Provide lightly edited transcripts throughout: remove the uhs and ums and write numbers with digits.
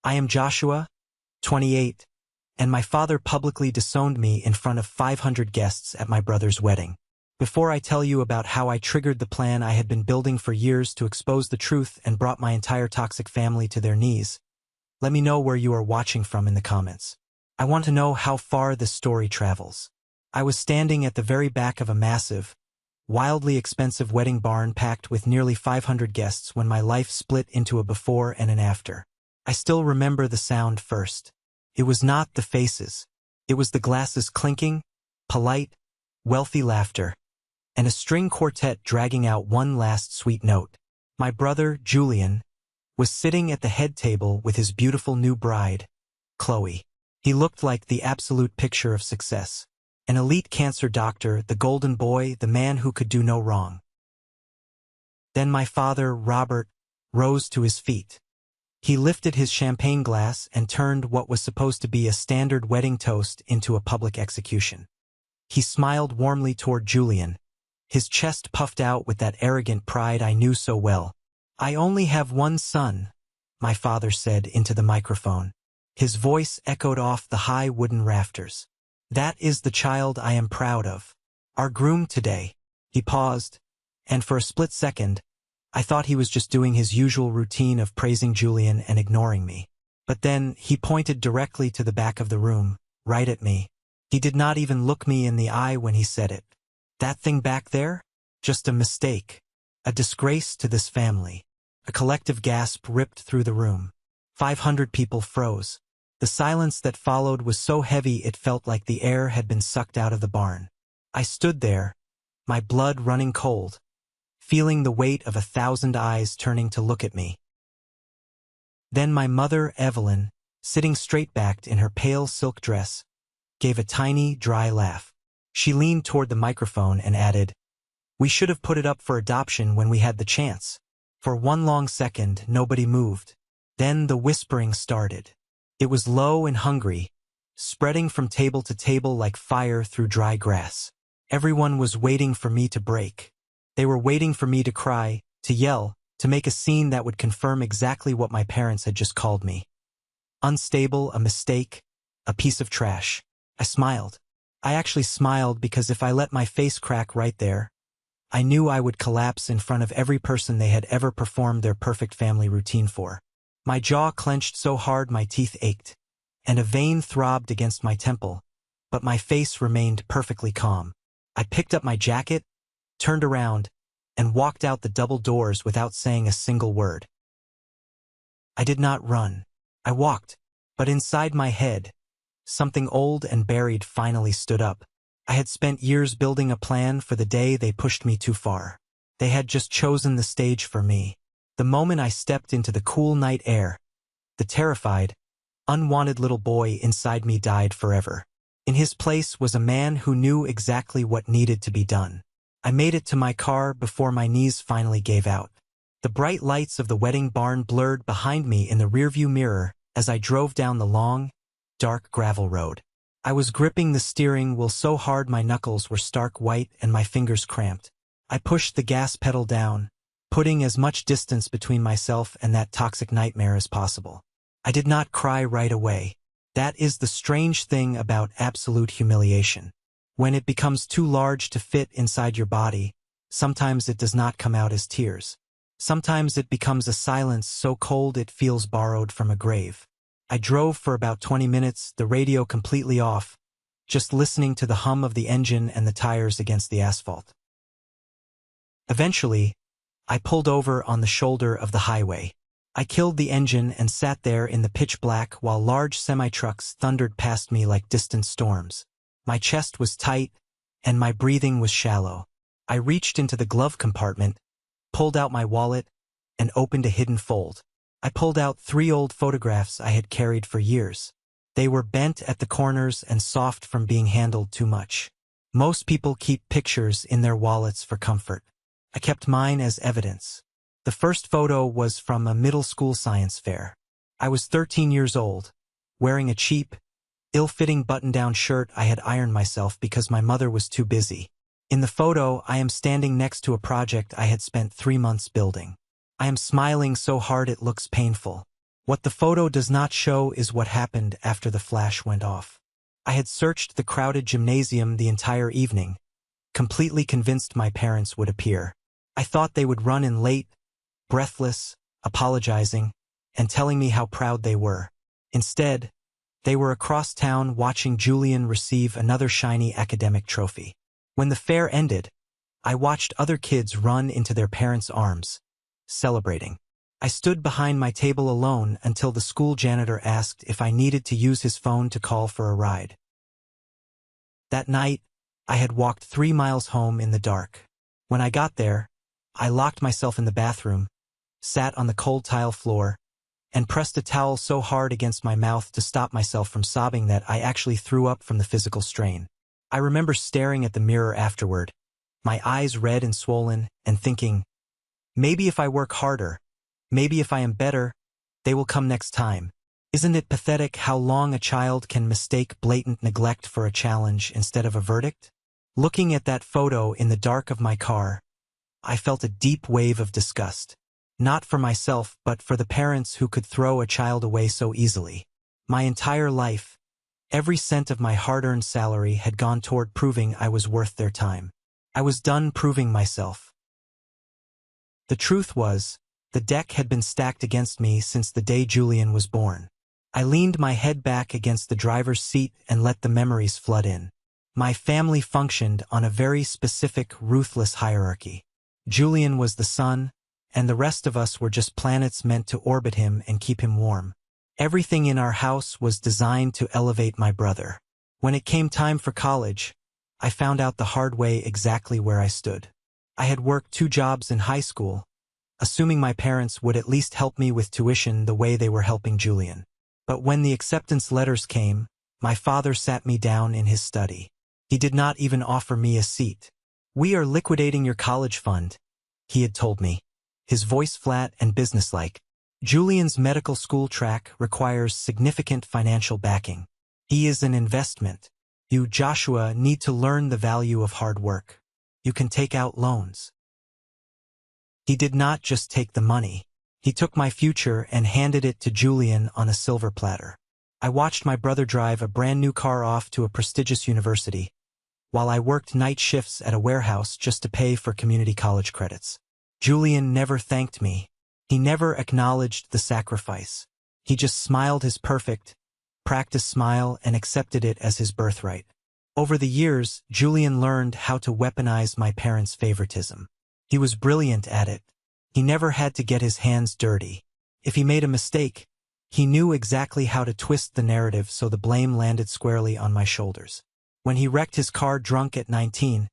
I am Joshua, 28, and my father publicly disowned me in front of 500 guests at my brother's wedding. Before I tell you about how I triggered the plan I had been building for years to expose the truth and brought my entire toxic family to their knees, let me know where you are watching from in the comments. I want to know how far this story travels. I was standing at the very back of a massive, wildly expensive wedding barn packed with nearly 500 guests when my life split into a before and an after. I still remember the sound first. It was not the faces. It was the glasses clinking, polite, wealthy laughter, and a string quartet dragging out one last sweet note. My brother, Julian, was sitting at the head table with his beautiful new bride, Chloe. He looked like the absolute picture of success. An elite cancer doctor, the golden boy, the man who could do no wrong. Then my father, Robert, rose to his feet. He lifted his champagne glass and turned what was supposed to be a standard wedding toast into a public execution. He smiled warmly toward Julian, his chest puffed out with that arrogant pride I knew so well. "I only have one son," my father said into the microphone. His voice echoed off the high wooden rafters. "That is the child I am proud of. Our groom today." He paused, and for a split second, I thought he was just doing his usual routine of praising Julian and ignoring me. But then he pointed directly to the back of the room, right at me. He did not even look me in the eye when he said it. "That thing back there? Just a mistake. A disgrace to this family." A collective gasp ripped through the room. 500 people froze. The silence that followed was so heavy it felt like the air had been sucked out of the barn. I stood there, my blood running cold, feeling the weight of 1,000 eyes turning to look at me. Then my mother, Evelyn, sitting straight-backed in her pale silk dress, gave a tiny, dry laugh. She leaned toward the microphone and added, "We should have put it up for adoption when we had the chance." For one long second, nobody moved. Then the whispering started. It was low and hungry, spreading from table to table like fire through dry grass. Everyone was waiting for me to break. They were waiting for me to cry, to yell, to make a scene that would confirm exactly what my parents had just called me. Unstable, a mistake, a piece of trash. I smiled. I actually smiled because if I let my face crack right there, I knew I would collapse in front of every person they had ever performed their perfect family routine for. My jaw clenched so hard my teeth ached, and a vein throbbed against my temple, but my face remained perfectly calm. I picked up my jacket, turned around, and walked out the double doors without saying a single word. I did not run. I walked, but inside my head, something old and buried finally stood up. I had spent years building a plan for the day they pushed me too far. They had just chosen the stage for me. The moment I stepped into the cool night air, the terrified, unwanted little boy inside me died forever. In his place was a man who knew exactly what needed to be done. I made it to my car before my knees finally gave out. The bright lights of the wedding barn blurred behind me in the rearview mirror as I drove down the long, dark gravel road. I was gripping the steering wheel so hard my knuckles were stark white and my fingers cramped. I pushed the gas pedal down, putting as much distance between myself and that toxic nightmare as possible. I did not cry right away. That is the strange thing about absolute humiliation. When it becomes too large to fit inside your body, sometimes it does not come out as tears. Sometimes it becomes a silence so cold it feels borrowed from a grave. I drove for about 20 minutes, the radio completely off, just listening to the hum of the engine and the tires against the asphalt. Eventually, I pulled over on the shoulder of the highway. I killed the engine and sat there in the pitch black while large semi-trucks thundered past me like distant storms. My chest was tight, and my breathing was shallow. I reached into the glove compartment, pulled out my wallet, and opened a hidden fold. I pulled out 3 old photographs I had carried for years. They were bent at the corners and soft from being handled too much. Most people keep pictures in their wallets for comfort. I kept mine as evidence. The first photo was from a middle school science fair. I was 13 years old, wearing a cheap, ill-fitting button-down shirt I had ironed myself because my mother was too busy. In the photo, I am standing next to a project I had spent 3 months building. I am smiling so hard it looks painful. What the photo does not show is what happened after the flash went off. I had searched the crowded gymnasium the entire evening, completely convinced my parents would appear. I thought they would run in late, breathless, apologizing, and telling me how proud they were. Instead, they were across town watching Julian receive another shiny academic trophy. When the fair ended, I watched other kids run into their parents' arms, celebrating. I stood behind my table alone until the school janitor asked if I needed to use his phone to call for a ride. That night, I had walked 3 miles home in the dark. When I got there, I locked myself in the bathroom, sat on the cold tile floor, and pressed a towel so hard against my mouth to stop myself from sobbing that I actually threw up from the physical strain. I remember staring at the mirror afterward, my eyes red and swollen, and thinking, maybe if I work harder, maybe if I am better, they will come next time. Isn't it pathetic how long a child can mistake blatant neglect for a challenge instead of a verdict? Looking at that photo in the dark of my car, I felt a deep wave of disgust. Not for myself, but for the parents who could throw a child away so easily. My entire life, every cent of my hard-earned salary had gone toward proving I was worth their time. I was done proving myself. The truth was, the deck had been stacked against me since the day Julian was born. I leaned my head back against the driver's seat and let the memories flood in. My family functioned on a very specific, ruthless hierarchy. Julian was the sun, and the rest of us were just planets meant to orbit him and keep him warm. Everything in our house was designed to elevate my brother. When it came time for college, I found out the hard way exactly where I stood. I had worked 2 jobs in high school, assuming my parents would at least help me with tuition the way they were helping Julian. But when the acceptance letters came, my father sat me down in his study. He did not even offer me a seat. "We are liquidating your college fund," he had told me, his voice flat and businesslike. "Julian's medical school track requires significant financial backing. He is an investment. You, Joshua, need to learn the value of hard work. You can take out loans." He did not just take the money. He took my future and handed it to Julian on a silver platter. I watched my brother drive a brand new car off to a prestigious university, while I worked night shifts at a warehouse just to pay for community college credits. Julian never thanked me. He never acknowledged the sacrifice. He just smiled his perfect, practiced smile and accepted it as his birthright. Over the years, Julian learned how to weaponize my parents' favoritism. He was brilliant at it. He never had to get his hands dirty. If he made a mistake, he knew exactly how to twist the narrative so the blame landed squarely on my shoulders. When he wrecked his car drunk at 19,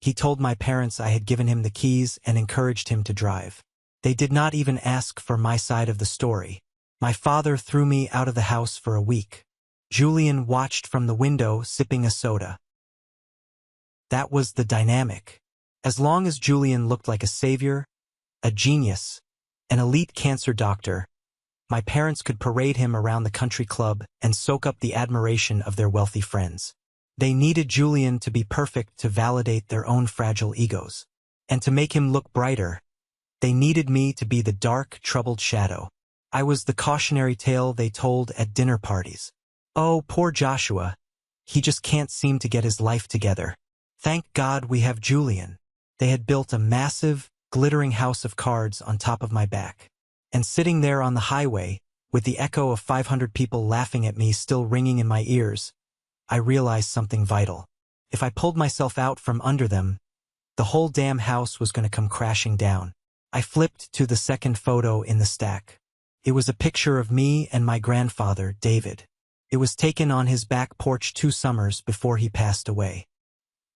he told my parents I had given him the keys and encouraged him to drive. They did not even ask for my side of the story. My father threw me out of the house for a week. Julian watched from the window sipping a soda. That was the dynamic. As long as Julian looked like a savior, a genius, an elite cancer doctor, my parents could parade him around the country club and soak up the admiration of their wealthy friends. They needed Julian to be perfect to validate their own fragile egos. And to make him look brighter, they needed me to be the dark, troubled shadow. I was the cautionary tale they told at dinner parties. "Oh, poor Joshua. He just can't seem to get his life together. Thank God we have Julian." They had built a massive, glittering house of cards on top of my back. And sitting there on the highway, with the echo of 500 people laughing at me still ringing in my ears, I realized something vital. If I pulled myself out from under them, the whole damn house was going to come crashing down. I flipped to the second photo in the stack. It was a picture of me and my grandfather, David. It was taken on his back porch 2 summers before he passed away.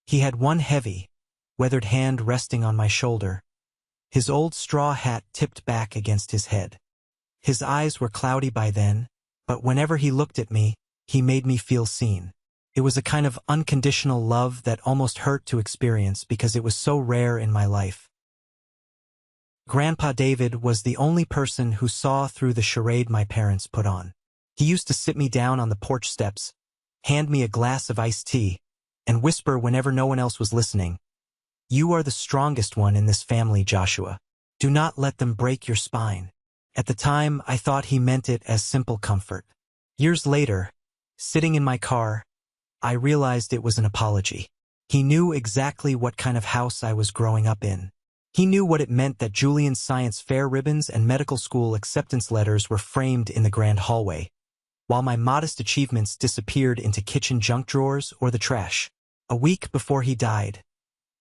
He had one heavy, weathered hand resting on my shoulder, his old straw hat tipped back against his head. His eyes were cloudy by then, but whenever he looked at me, he made me feel seen. It was a kind of unconditional love that almost hurt to experience because it was so rare in my life. Grandpa David was the only person who saw through the charade my parents put on. He used to sit me down on the porch steps, hand me a glass of iced tea, and whisper whenever no one else was listening, "You are the strongest one in this family, Joshua. Do not let them break your spine." At the time, I thought he meant it as simple comfort. Years later, sitting in my car, I realized it was an apology. He knew exactly what kind of house I was growing up in. He knew what it meant that Julian's science fair ribbons and medical school acceptance letters were framed in the grand hallway, while my modest achievements disappeared into kitchen junk drawers or the trash. A week before he died,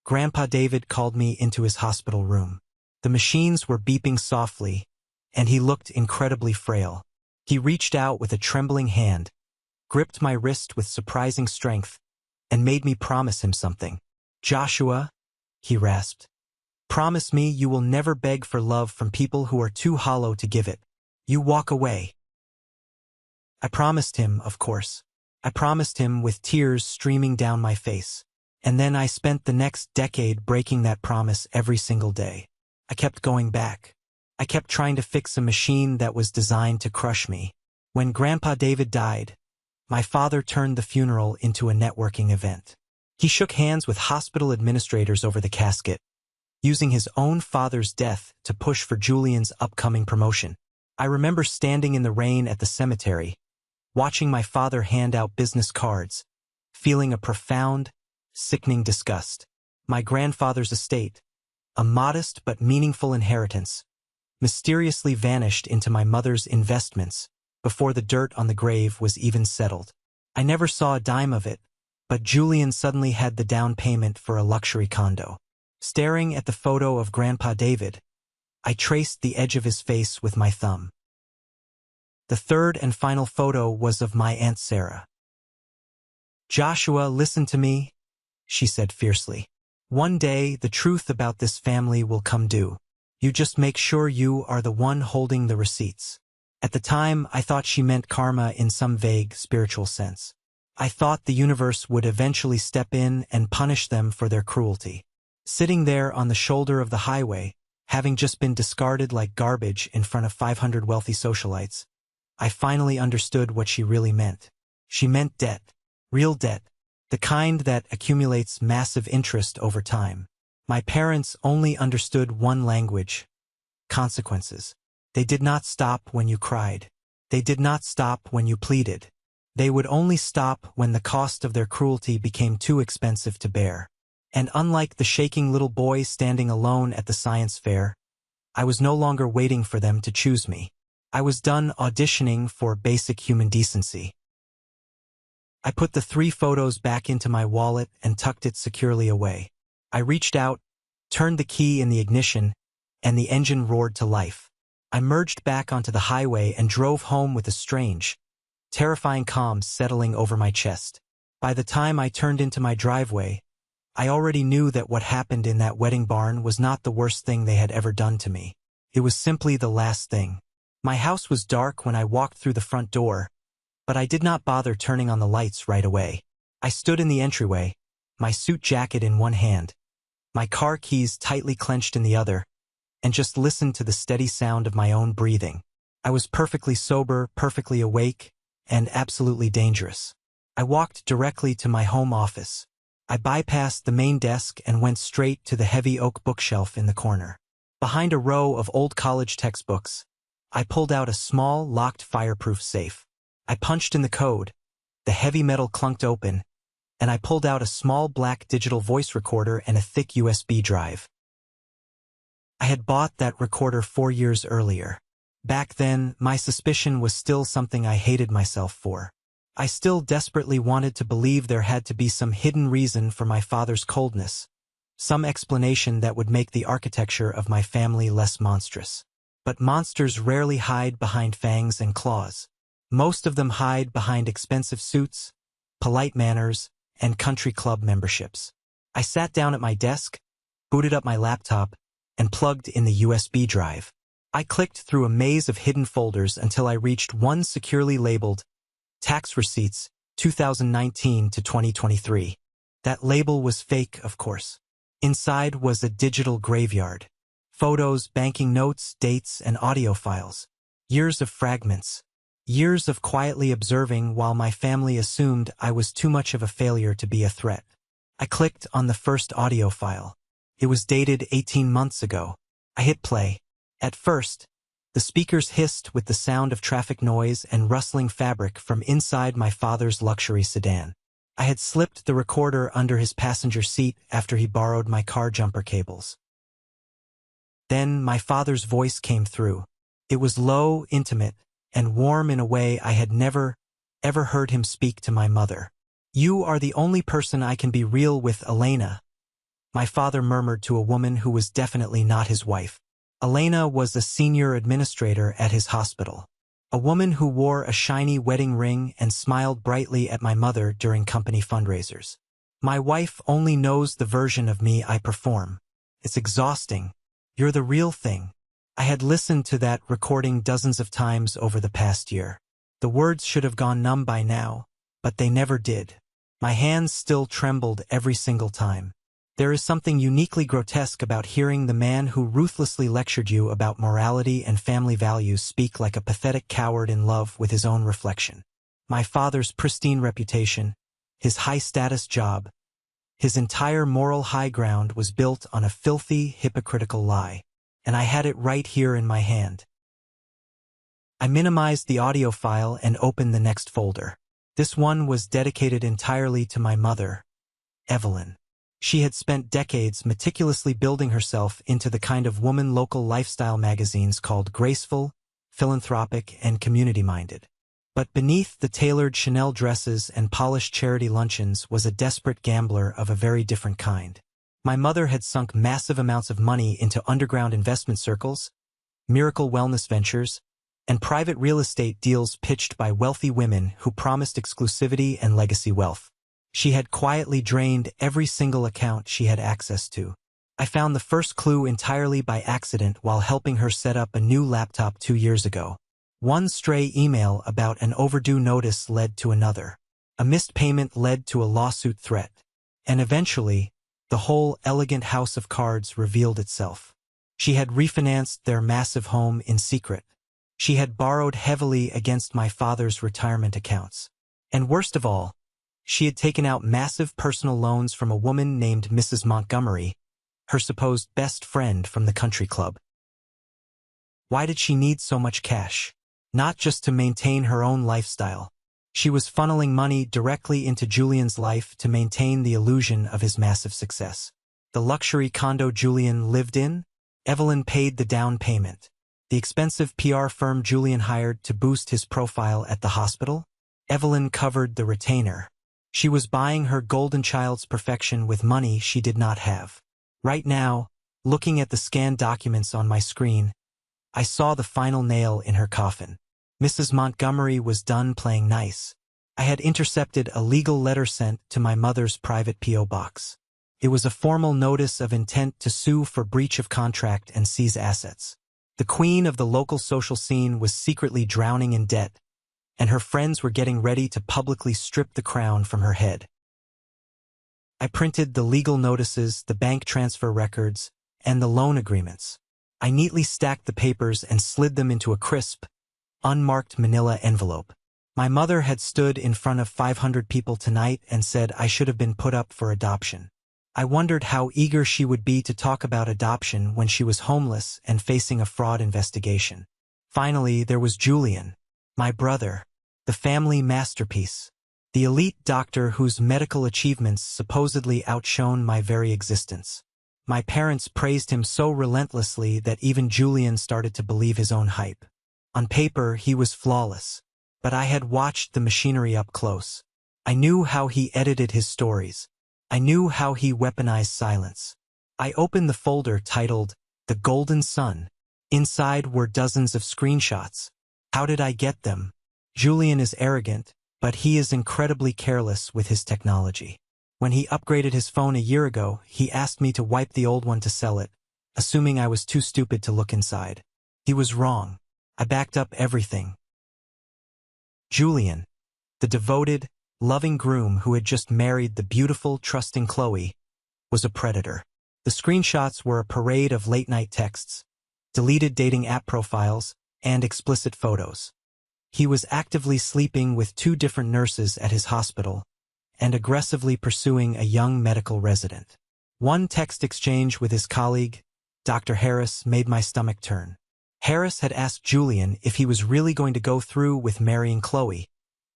Grandpa David called me into his hospital room. The machines were beeping softly, and he looked incredibly frail. He reached out with a trembling hand, gripped my wrist with surprising strength, and made me promise him something. "Joshua," he rasped, "promise me you will never beg for love from people who are too hollow to give it. You walk away." I promised him, of course. I promised him with tears streaming down my face. And then I spent the next decade breaking that promise every single day. I kept going back. I kept trying to fix a machine that was designed to crush me. When Grandpa David died, my father turned the funeral into a networking event. He shook hands with hospital administrators over the casket, using his own father's death to push for Julian's upcoming promotion. I remember standing in the rain at the cemetery, watching my father hand out business cards, feeling a profound, sickening disgust. My grandfather's estate, a modest but meaningful inheritance, mysteriously vanished into my mother's investments before the dirt on the grave was even settled. I never saw a dime of it, but Julian suddenly had the down payment for a luxury condo. Staring at the photo of Grandpa David, I traced the edge of his face with my thumb. The third and final photo was of my Aunt Sarah. "Joshua, listen to me," she said fiercely. "One day, the truth about this family will come due. You just make sure you are the one holding the receipts." At the time, I thought she meant karma in some vague spiritual sense. I thought the universe would eventually step in and punish them for their cruelty. Sitting there on the shoulder of the highway, having just been discarded like garbage in front of 500 wealthy socialites, I finally understood what she really meant. She meant debt. Real debt. The kind that accumulates massive interest over time. My parents only understood one language: consequences. They did not stop when you cried. They did not stop when you pleaded. They would only stop when the cost of their cruelty became too expensive to bear. And unlike the shaking little boy standing alone at the science fair, I was no longer waiting for them to choose me. I was done auditioning for basic human decency. I put the 3 photos back into my wallet and tucked it securely away. I reached out, turned the key in the ignition, and the engine roared to life. I merged back onto the highway and drove home with a strange, terrifying calm settling over my chest. By the time I turned into my driveway, I already knew that what happened in that wedding barn was not the worst thing they had ever done to me. It was simply the last thing. My house was dark when I walked through the front door, but I did not bother turning on the lights right away. I stood in the entryway, my suit jacket in one hand, my car keys tightly clenched in the other, and just listened to the steady sound of my own breathing. I was perfectly sober, perfectly awake, and absolutely dangerous. I walked directly to my home office. I bypassed the main desk and went straight to the heavy oak bookshelf in the corner. Behind a row of old college textbooks, I pulled out a small, locked fireproof safe. I punched in the code, the heavy metal clunked open, and I pulled out a small black digital voice recorder and a thick USB drive. I had bought that recorder 4 years earlier. Back then, my suspicion was still something I hated myself for. I still desperately wanted to believe there had to be some hidden reason for my father's coldness, some explanation that would make the architecture of my family less monstrous. But monsters rarely hide behind fangs and claws. Most of them hide behind expensive suits, polite manners, and country club memberships. I sat down at my desk, booted up my laptop, and plugged in the USB drive. I clicked through a maze of hidden folders until I reached one securely labeled Tax Receipts 2019 to 2023. That label was fake, of course. Inside was a digital graveyard. Photos, banking notes, dates, and audio files. Years of fragments. Years of quietly observing while my family assumed I was too much of a failure to be a threat. I clicked on the first audio file. It was dated 18 months ago. I hit play. At first, The speakers hissed with the sound of traffic noise and rustling fabric from inside my father's luxury sedan. I had slipped the recorder under his passenger seat after he borrowed my car jumper cables. Then my father's voice came through. It was low, intimate, and warm in a way I had never, ever heard him speak to my mother. "You are the only person I can be real with, Elena," my father murmured to a woman who was definitely not his wife. Elena was a senior administrator at his hospital. A woman who wore a shiny wedding ring and smiled brightly at my mother during company fundraisers. "My wife only knows the version of me I perform. It's exhausting. You're the real thing." I had listened to that recording dozens of times over the past year. The words should have gone numb by now, but they never did. My hands still trembled every single time. There is something uniquely grotesque about hearing the man who ruthlessly lectured you about morality and family values speak like a pathetic coward in love with his own reflection. My father's pristine reputation, his high-status job, his entire moral high ground was built on a filthy, hypocritical lie, and I had it right here in my hand. I minimized the audio file and opened the next folder. This one was dedicated entirely to my mother, Evelyn. She had spent decades meticulously building herself into the kind of woman local lifestyle magazines called graceful, philanthropic, and community-minded. But beneath the tailored Chanel dresses and polished charity luncheons was a desperate gambler of a very different kind. My mother had sunk massive amounts of money into underground investment circles, miracle wellness ventures, and private real estate deals pitched by wealthy women who promised exclusivity and legacy wealth. She had quietly drained every single account she had access to. I found the first clue entirely by accident while helping her set up a new laptop 2 years ago. One stray email about an overdue notice led to another. A missed payment led to a lawsuit threat. And eventually, the whole elegant house of cards revealed itself. She had refinanced their massive home in secret. She had borrowed heavily against my father's retirement accounts. And worst of all, she had taken out massive personal loans from a woman named Mrs. Montgomery, her supposed best friend from the country club. Why did she need so much cash? Not just to maintain her own lifestyle. She was funneling money directly into Julian's life to maintain the illusion of his massive success. The luxury condo Julian lived in, Evelyn paid the down payment. The expensive PR firm Julian hired to boost his profile at the hospital, Evelyn covered the retainer. She was buying her golden child's perfection with money she did not have. Right now, looking at the scanned documents on my screen, I saw the final nail in her coffin. Mrs. Montgomery was done playing nice. I had intercepted a legal letter sent to my mother's private P.O. box. It was a formal notice of intent to sue for breach of contract and seize assets. The queen of the local social scene was secretly drowning in debt, and her friends were getting ready to publicly strip the crown from her head. I printed the legal notices, the bank transfer records, and the loan agreements. I neatly stacked the papers and slid them into a crisp, unmarked manila envelope. My mother had stood in front of 500 people tonight and said I should have been put up for adoption. I wondered how eager she would be to talk about adoption when she was homeless and facing a fraud investigation. Finally, there was Julian, my brother, the family masterpiece, the elite doctor whose medical achievements supposedly outshone my very existence. My parents praised him so relentlessly that even Julian started to believe his own hype. On paper, he was flawless, but I had watched the machinery up close. I knew how he edited his stories. I knew how he weaponized silence. I opened the folder titled The Golden Sun. Inside were dozens of screenshots. How did I get them? Julian is arrogant, but he is incredibly careless with his technology. When he upgraded his phone a year ago, he asked me to wipe the old one to sell it, assuming I was too stupid to look inside. He was wrong. I backed up everything. Julian, the devoted, loving groom who had just married the beautiful, trusting Chloe, was a predator. The screenshots were a parade of late-night texts, deleted dating app profiles, and explicit photos. He was actively sleeping with 2 different nurses at his hospital and aggressively pursuing a young medical resident. One text exchange with his colleague, Dr. Harris, made my stomach turn. Harris had asked Julian if he was really going to go through with marrying Chloe,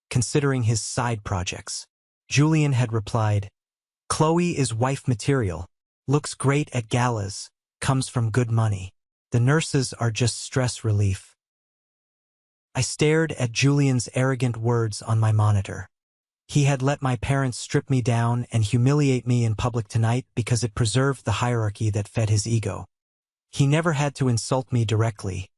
considering his side projects. Julian had replied, "Chloe is wife material, looks great at galas, comes from good money. The nurses are just stress relief." I stared at Julian's arrogant words on my monitor. He had let my parents strip me down and humiliate me in public tonight because it preserved the hierarchy that fed his ego. He never had to insult me directly.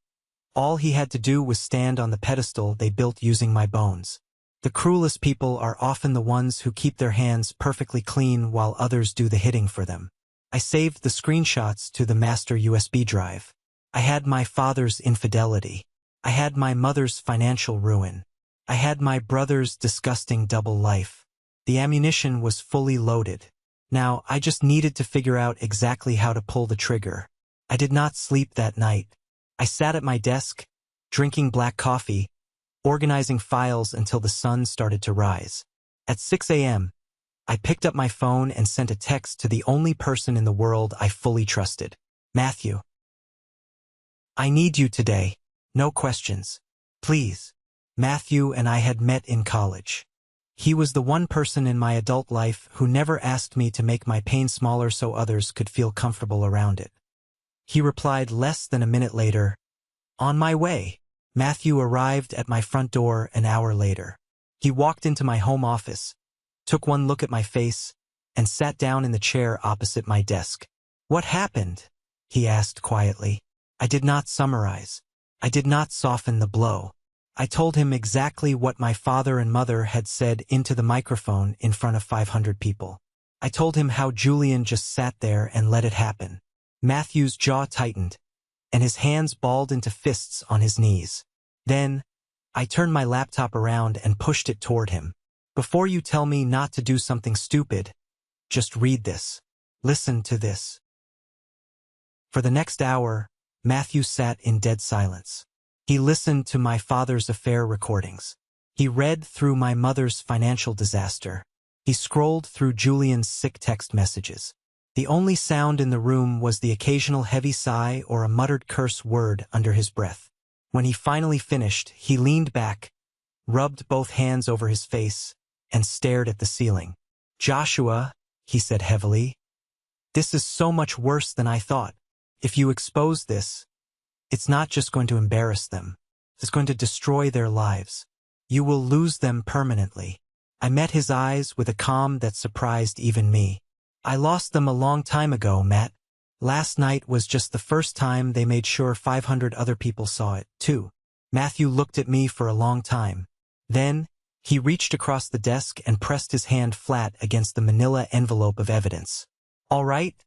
All he had to do was stand on the pedestal they built using my bones. The cruelest people are often the ones who keep their hands perfectly clean while others do the hitting for them. I saved the screenshots to the master USB drive. I had my father's infidelity. I had my mother's financial ruin. I had my brother's disgusting double life. The ammunition was fully loaded. Now, I just needed to figure out exactly how to pull the trigger. I did not sleep that night. I sat at my desk, drinking black coffee, organizing files until the sun started to rise. At 6 a.m., I picked up my phone and sent a text to the only person in the world I fully trusted, Matthew. "I need you today. No questions. Please." Matthew and I had met in college. He was the one person in my adult life who never asked me to make my pain smaller so others could feel comfortable around it. He replied less than a minute later, "On my way." Matthew arrived at my front door an hour later. He walked into my home office, took one look at my face, and sat down in the chair opposite my desk. "What happened?" he asked quietly. I did not summarize. I did not soften the blow. I told him exactly what my father and mother had said into the microphone in front of 500 people. I told him how Julian just sat there and let it happen. Matthew's jaw tightened, and his hands balled into fists on his knees. Then, I turned my laptop around and pushed it toward him. "Before you tell me not to do something stupid, just read this. Listen to this." For the next hour, Matthew sat in dead silence. He listened to my father's affair recordings. He read through my mother's financial disaster. He scrolled through Julian's sick text messages. The only sound in the room was the occasional heavy sigh or a muttered curse word under his breath. When he finally finished, he leaned back, rubbed both hands over his face, and stared at the ceiling. "Joshua," he said heavily, "this is so much worse than I thought. If you expose this, it's not just going to embarrass them. It's going to destroy their lives. You will lose them permanently." I met his eyes with a calm that surprised even me. "I lost them a long time ago, Matt. Last night was just the first time they made sure 500 other people saw it, too." Matthew looked at me for a long time. Then, he reached across the desk and pressed his hand flat against the manila envelope of evidence. "All right,"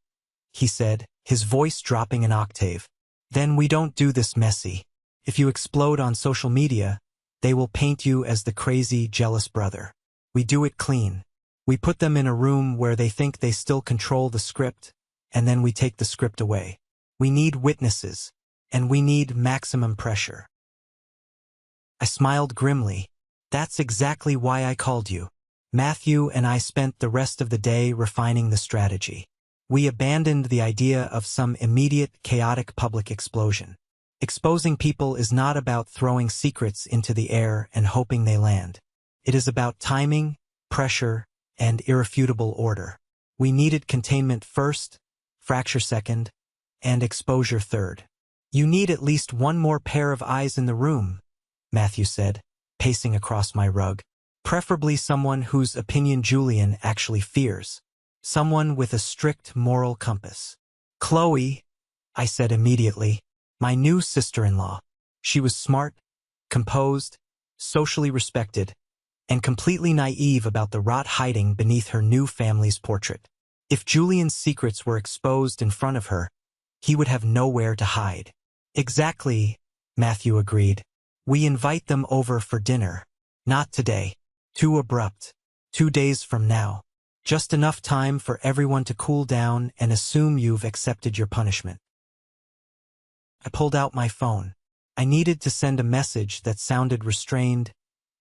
he said, his voice dropping an octave. "Then we don't do this messy. If you explode on social media, they will paint you as the crazy, jealous brother. We do it clean. We put them in a room where they think they still control the script, and then we take the script away. We need witnesses, and we need maximum pressure." I smiled grimly. "That's exactly why I called you." Matthew and I spent the rest of the day refining the strategy. We abandoned the idea of some immediate, chaotic public explosion. Exposing people is not about throwing secrets into the air and hoping they land. It is about timing, pressure, and irrefutable order. We needed containment first, fracture second, and exposure third. "You need at least one more pair of eyes in the room," Matthew said, pacing across my rug. "Preferably someone whose opinion Julian actually fears. Someone with a strict moral compass." "Chloe," I said immediately, "my new sister-in-law. She was smart, composed, socially respected, and completely naive about the rot hiding beneath her new family's portrait. If Julian's secrets were exposed in front of her, he would have nowhere to hide." "Exactly," Matthew agreed. "We invite them over for dinner. Not today. Too abrupt. 2 days from now. Just enough time for everyone to cool down and assume you've accepted your punishment." I pulled out my phone. I needed to send a message that sounded restrained,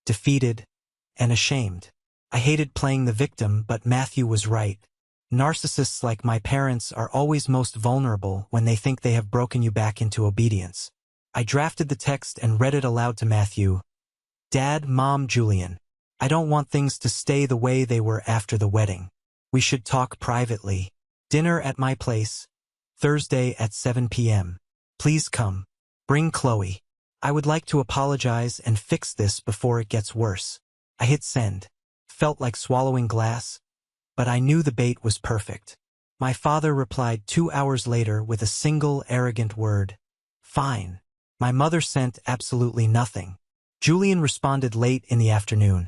defeated, and ashamed. I hated playing the victim, but Matthew was right. Narcissists like my parents are always most vulnerable when they think they have broken you back into obedience. I drafted the text and read it aloud to Matthew. Dad, Mom, Julian. I don't want things to stay the way they were after the wedding. We should talk privately. Dinner at my place. Thursday at 7 p.m. Please come. Bring Chloe. I would like to apologize and fix this before it gets worse. I hit send. Felt like swallowing glass, but I knew the bait was perfect. My father replied 2 hours later with a single arrogant word. Fine. My mother sent absolutely nothing. Julian responded late in the afternoon.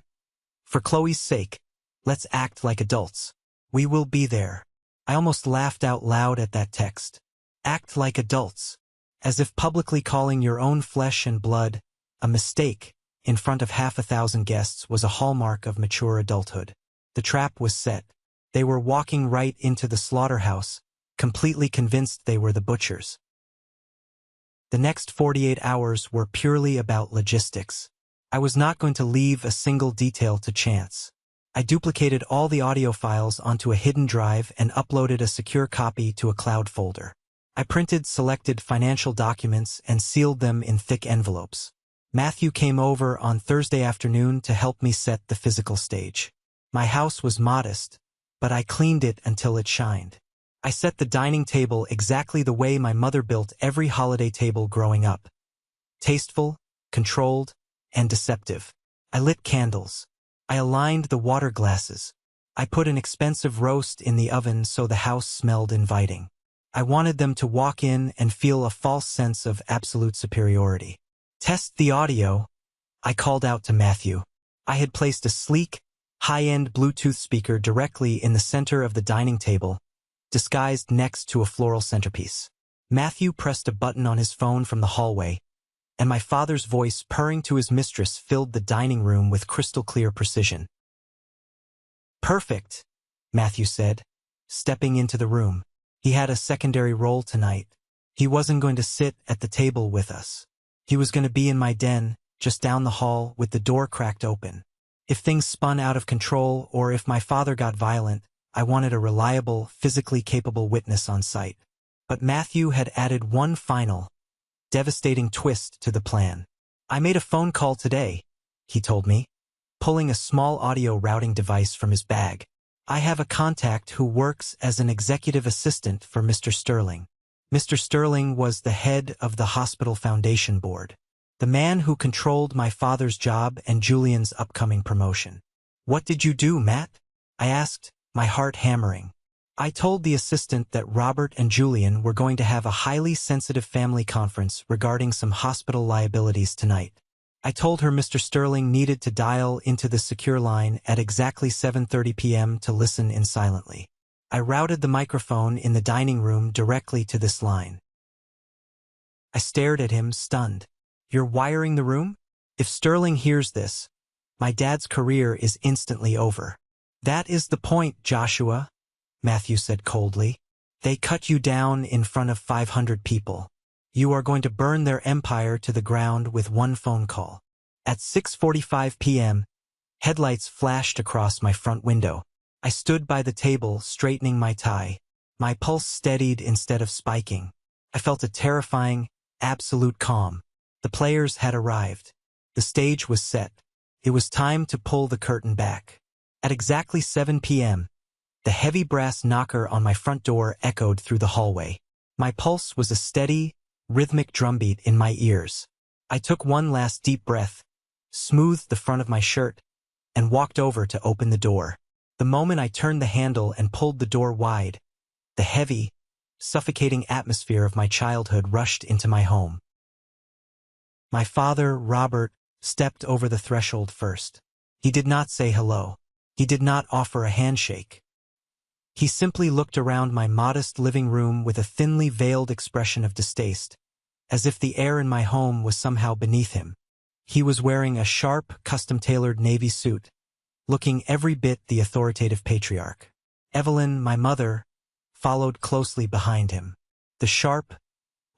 For Chloe's sake, let's act like adults. We will be there. I almost laughed out loud at that text. Act like adults. As if publicly calling your own flesh and blood a mistake in front of 600 guests was a hallmark of mature adulthood. The trap was set. They were walking right into the slaughterhouse, completely convinced they were the butchers. The next 48 hours were purely about logistics. I was not going to leave a single detail to chance. I duplicated all the audio files onto a hidden drive and uploaded a secure copy to a cloud folder. I printed selected financial documents and sealed them in thick envelopes. Matthew came over on Thursday afternoon to help me set the physical stage. My house was modest, but I cleaned it until it shined. I set the dining table exactly the way my mother built every holiday table growing up. Tasteful, controlled, and deceptive. I lit candles. I aligned the water glasses. I put an expensive roast in the oven so the house smelled inviting. I wanted them to walk in and feel a false sense of absolute superiority. Test the audio, I called out to Matthew. I had placed a sleek, high-end Bluetooth speaker directly in the center of the dining table, disguised next to a floral centerpiece. Matthew pressed a button on his phone from the hallway, and my father's voice purring to his mistress filled the dining room with crystal-clear precision. Perfect, Matthew said, stepping into the room. He had a secondary role tonight. He wasn't going to sit at the table with us. He was going to be in my den, just down the hall, with the door cracked open. If things spun out of control or if my father got violent, I wanted a reliable, physically capable witness on site. But Matthew had added one final, devastating twist to the plan. I made a phone call today, he told me, pulling a small audio routing device from his bag. I have a contact who works as an executive assistant for Mr. Sterling. Mr. Sterling was the head of the hospital foundation board, the man who controlled my father's job and Julian's upcoming promotion. What did you do, Matt? I asked, my heart hammering. I told the assistant that Robert and Julian were going to have a highly sensitive family conference regarding some hospital liabilities tonight. I told her Mr. Sterling needed to dial into the secure line at exactly 7:30 p.m. to listen in silently. I routed the microphone in the dining room directly to this line. I stared at him, stunned. You're wiring the room? If Sterling hears this, my dad's career is instantly over. That is the point, Joshua, Matthew said coldly. They cut you down in front of 500 people. You are going to burn their empire to the ground with one phone call. At 6:45 p.m., headlights flashed across my front window. I stood by the table, straightening my tie. My pulse steadied instead of spiking. I felt a terrifying, absolute calm. The players had arrived. The stage was set. It was time to pull the curtain back. At exactly 7 p.m., the heavy brass knocker on my front door echoed through the hallway. My pulse was a steady, rhythmic drumbeat in my ears. I took one last deep breath, smoothed the front of my shirt, and walked over to open the door. The moment I turned the handle and pulled the door wide, the heavy, suffocating atmosphere of my childhood rushed into my home. My father, Robert, stepped over the threshold first. He did not say hello. He did not offer a handshake. He simply looked around my modest living room with a thinly veiled expression of distaste, as if the air in my home was somehow beneath him. He was wearing a sharp, custom-tailored navy suit, looking every bit the authoritative patriarch. Evelyn, my mother, followed closely behind him. The sharp,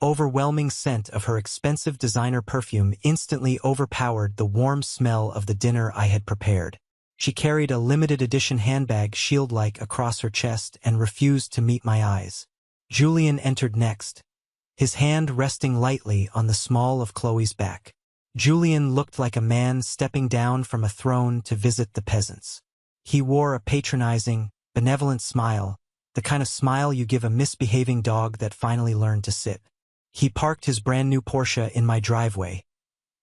overwhelming scent of her expensive designer perfume instantly overpowered the warm smell of the dinner I had prepared. She carried a limited-edition handbag shield-like across her chest and refused to meet my eyes. Julian entered next, his hand resting lightly on the small of Chloe's back. Julian looked like a man stepping down from a throne to visit the peasants. He wore a patronizing, benevolent smile, the kind of smile you give a misbehaving dog that finally learned to sit. He parked his brand-new Porsche in my driveway,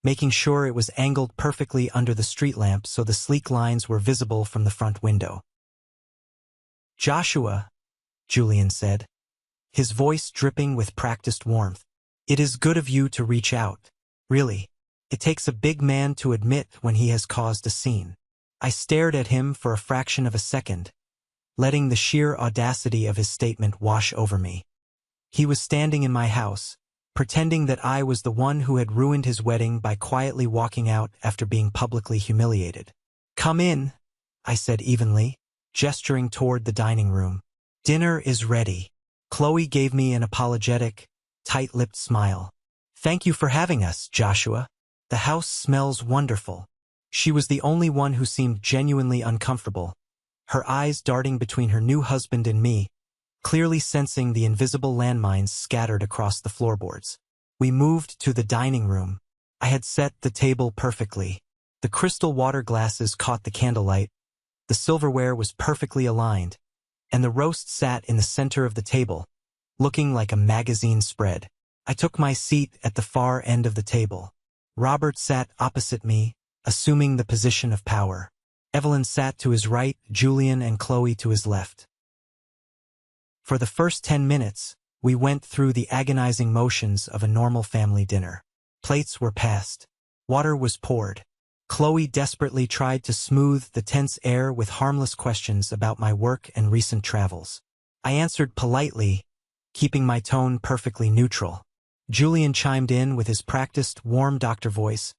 making sure it was angled perfectly under the street lamp so the sleek lines were visible from the front window. "Joshua," Julian said, his voice dripping with practiced warmth. "It is good of you to reach out. Really. It takes a big man to admit when he has caused a scene." I stared at him for a fraction of a second, letting the sheer audacity of his statement wash over me. He was standing in my house, pretending that I was the one who had ruined his wedding by quietly walking out after being publicly humiliated. "Come in," I said evenly, gesturing toward the dining room. "Dinner is ready." Chloe gave me an apologetic, tight-lipped smile. "Thank you for having us, Joshua. The house smells wonderful." She was the only one who seemed genuinely uncomfortable, her eyes darting between her new husband and me, clearly sensing the invisible landmines scattered across the floorboards. We moved to the dining room. I had set the table perfectly. The crystal water glasses caught the candlelight, the silverware was perfectly aligned, and the roast sat in the center of the table, looking like a magazine spread. I took my seat at the far end of the table. Robert sat opposite me, assuming the position of power. Evelyn sat to his right, Julian and Chloe to his left. For the first 10 minutes, we went through the agonizing motions of a normal family dinner. Plates were passed. Water was poured. Chloe desperately tried to smooth the tense air with harmless questions about my work and recent travels. I answered politely, keeping my tone perfectly neutral. Julian chimed in with his practiced, warm doctor voice,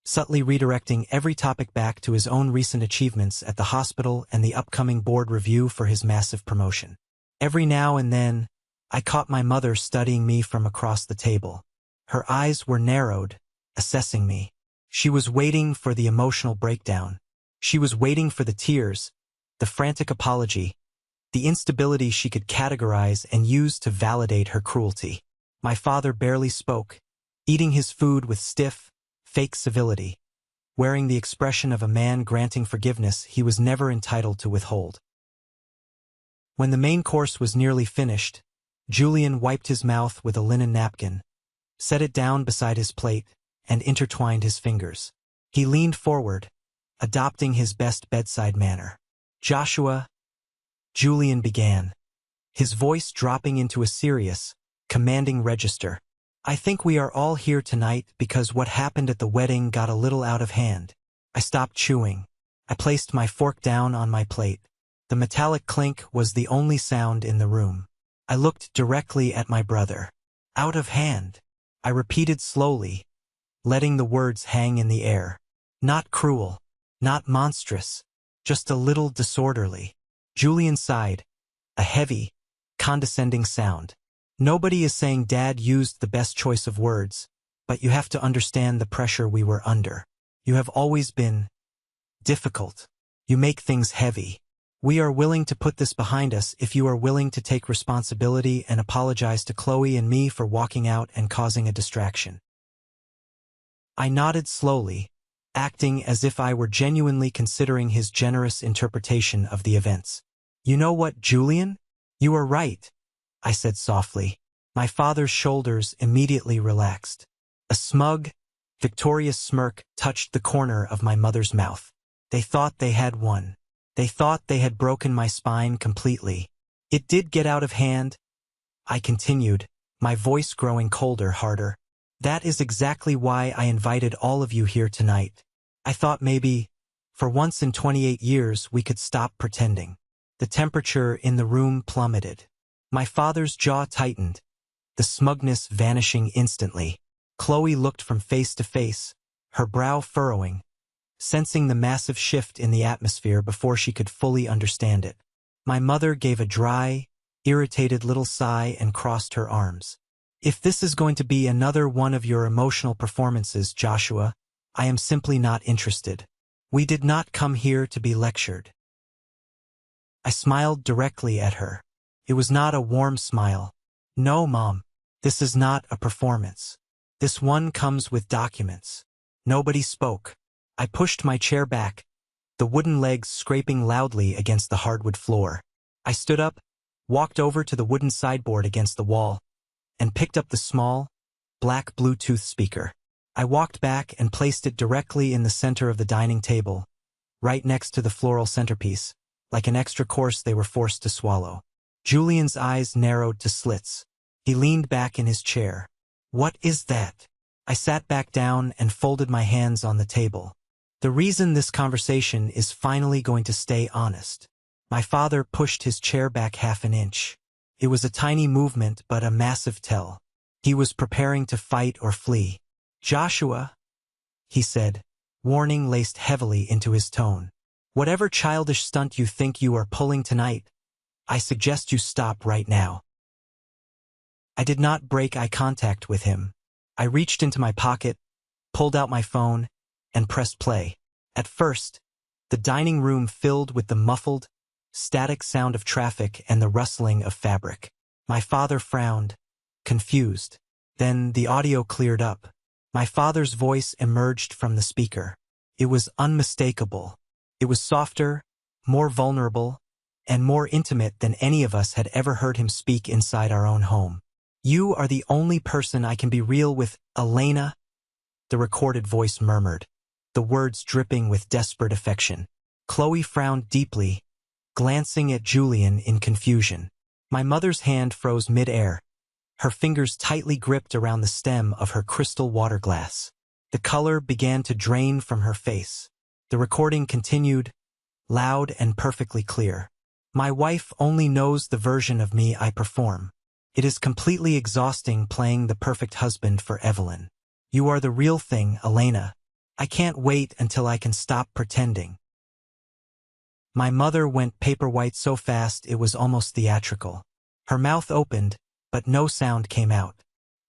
subtly redirecting every topic back to his own recent achievements at the hospital and the upcoming board review for his massive promotion. Every now and then, I caught my mother studying me from across the table. Her eyes were narrowed, assessing me. She was waiting for the emotional breakdown. She was waiting for the tears, the frantic apology, the instability she could categorize and use to validate her cruelty. My father barely spoke, eating his food with stiff, fake civility, wearing the expression of a man granting forgiveness he was never entitled to withhold. When the main course was nearly finished, Julian wiped his mouth with a linen napkin, set it down beside his plate, and intertwined his fingers. He leaned forward, adopting his best bedside manner. "Joshua," Julian began, his voice dropping into a serious, commanding register. "I think we are all here tonight because what happened at the wedding got a little out of hand." I stopped chewing. I placed my fork down on my plate. The metallic clink was the only sound in the room. I looked directly at my brother. "Out of hand," I repeated slowly, letting the words hang in the air. "Not cruel, not monstrous, just a little disorderly." Julian sighed, a heavy, condescending sound. "Nobody is saying Dad used the best choice of words, but you have to understand the pressure we were under. You have always been difficult. You make things heavy. We are willing to put this behind us if you are willing to take responsibility and apologize to Chloe and me for walking out and causing a distraction." I nodded slowly, acting as if I were genuinely considering his generous interpretation of the events. "You know what, Julian? You are right," I said softly. My father's shoulders immediately relaxed. A smug, victorious smirk touched the corner of my mother's mouth. They thought they had won. They thought they had broken my spine completely. "It did get out of hand," I continued, my voice growing colder, harder. "That is exactly why I invited all of you here tonight. I thought maybe, for once in 28 years, we could stop pretending." The temperature in the room plummeted. My father's jaw tightened, the smugness vanishing instantly. Chloe looked from face to face, her brow furrowing, sensing the massive shift in the atmosphere before she could fully understand it. My mother gave a dry, irritated little sigh and crossed her arms. "If this is going to be another one of your emotional performances, Joshua, I am simply not interested. We did not come here to be lectured." I smiled directly at her. It was not a warm smile. "No, Mom. This is not a performance. This one comes with documents. Nobody spoke. I pushed my chair back, the wooden legs scraping loudly against the hardwood floor. I stood up, walked over to the wooden sideboard against the wall, and picked up the small, black Bluetooth speaker. I walked back and placed it directly in the center of the dining table, right next to the floral centerpiece, like an extra course they were forced to swallow. Julian's eyes narrowed to slits. He leaned back in his chair. "What is that?" I sat back down and folded my hands on the table. The reason this conversation is finally going to stay honest. My father pushed his chair back half an inch. It was a tiny movement, but a massive tell. He was preparing to fight or flee. "Joshua," he said, warning laced heavily into his tone. "Whatever childish stunt you think you are pulling tonight, I suggest you stop right now." I did not break eye contact with him. I reached into my pocket, pulled out my phone, and pressed play. At first, the dining room filled with the muffled, static sound of traffic and the rustling of fabric. My father frowned, confused. Then the audio cleared up. My father's voice emerged from the speaker. It was unmistakable. It was softer, more vulnerable, and more intimate than any of us had ever heard him speak inside our own home. "You are the only person I can be real with, Elena," the recorded voice murmured, the words dripping with desperate affection. Chloe frowned deeply, glancing at Julian in confusion. My mother's hand froze mid-air, her fingers tightly gripped around the stem of her crystal water glass. The color began to drain from her face. The recording continued, loud and perfectly clear. "My wife only knows the version of me I perform. It is completely exhausting playing the perfect husband for Evelyn. You are the real thing, Elena. I can't wait until I can stop pretending." My mother went paper white so fast it was almost theatrical. Her mouth opened, but no sound came out.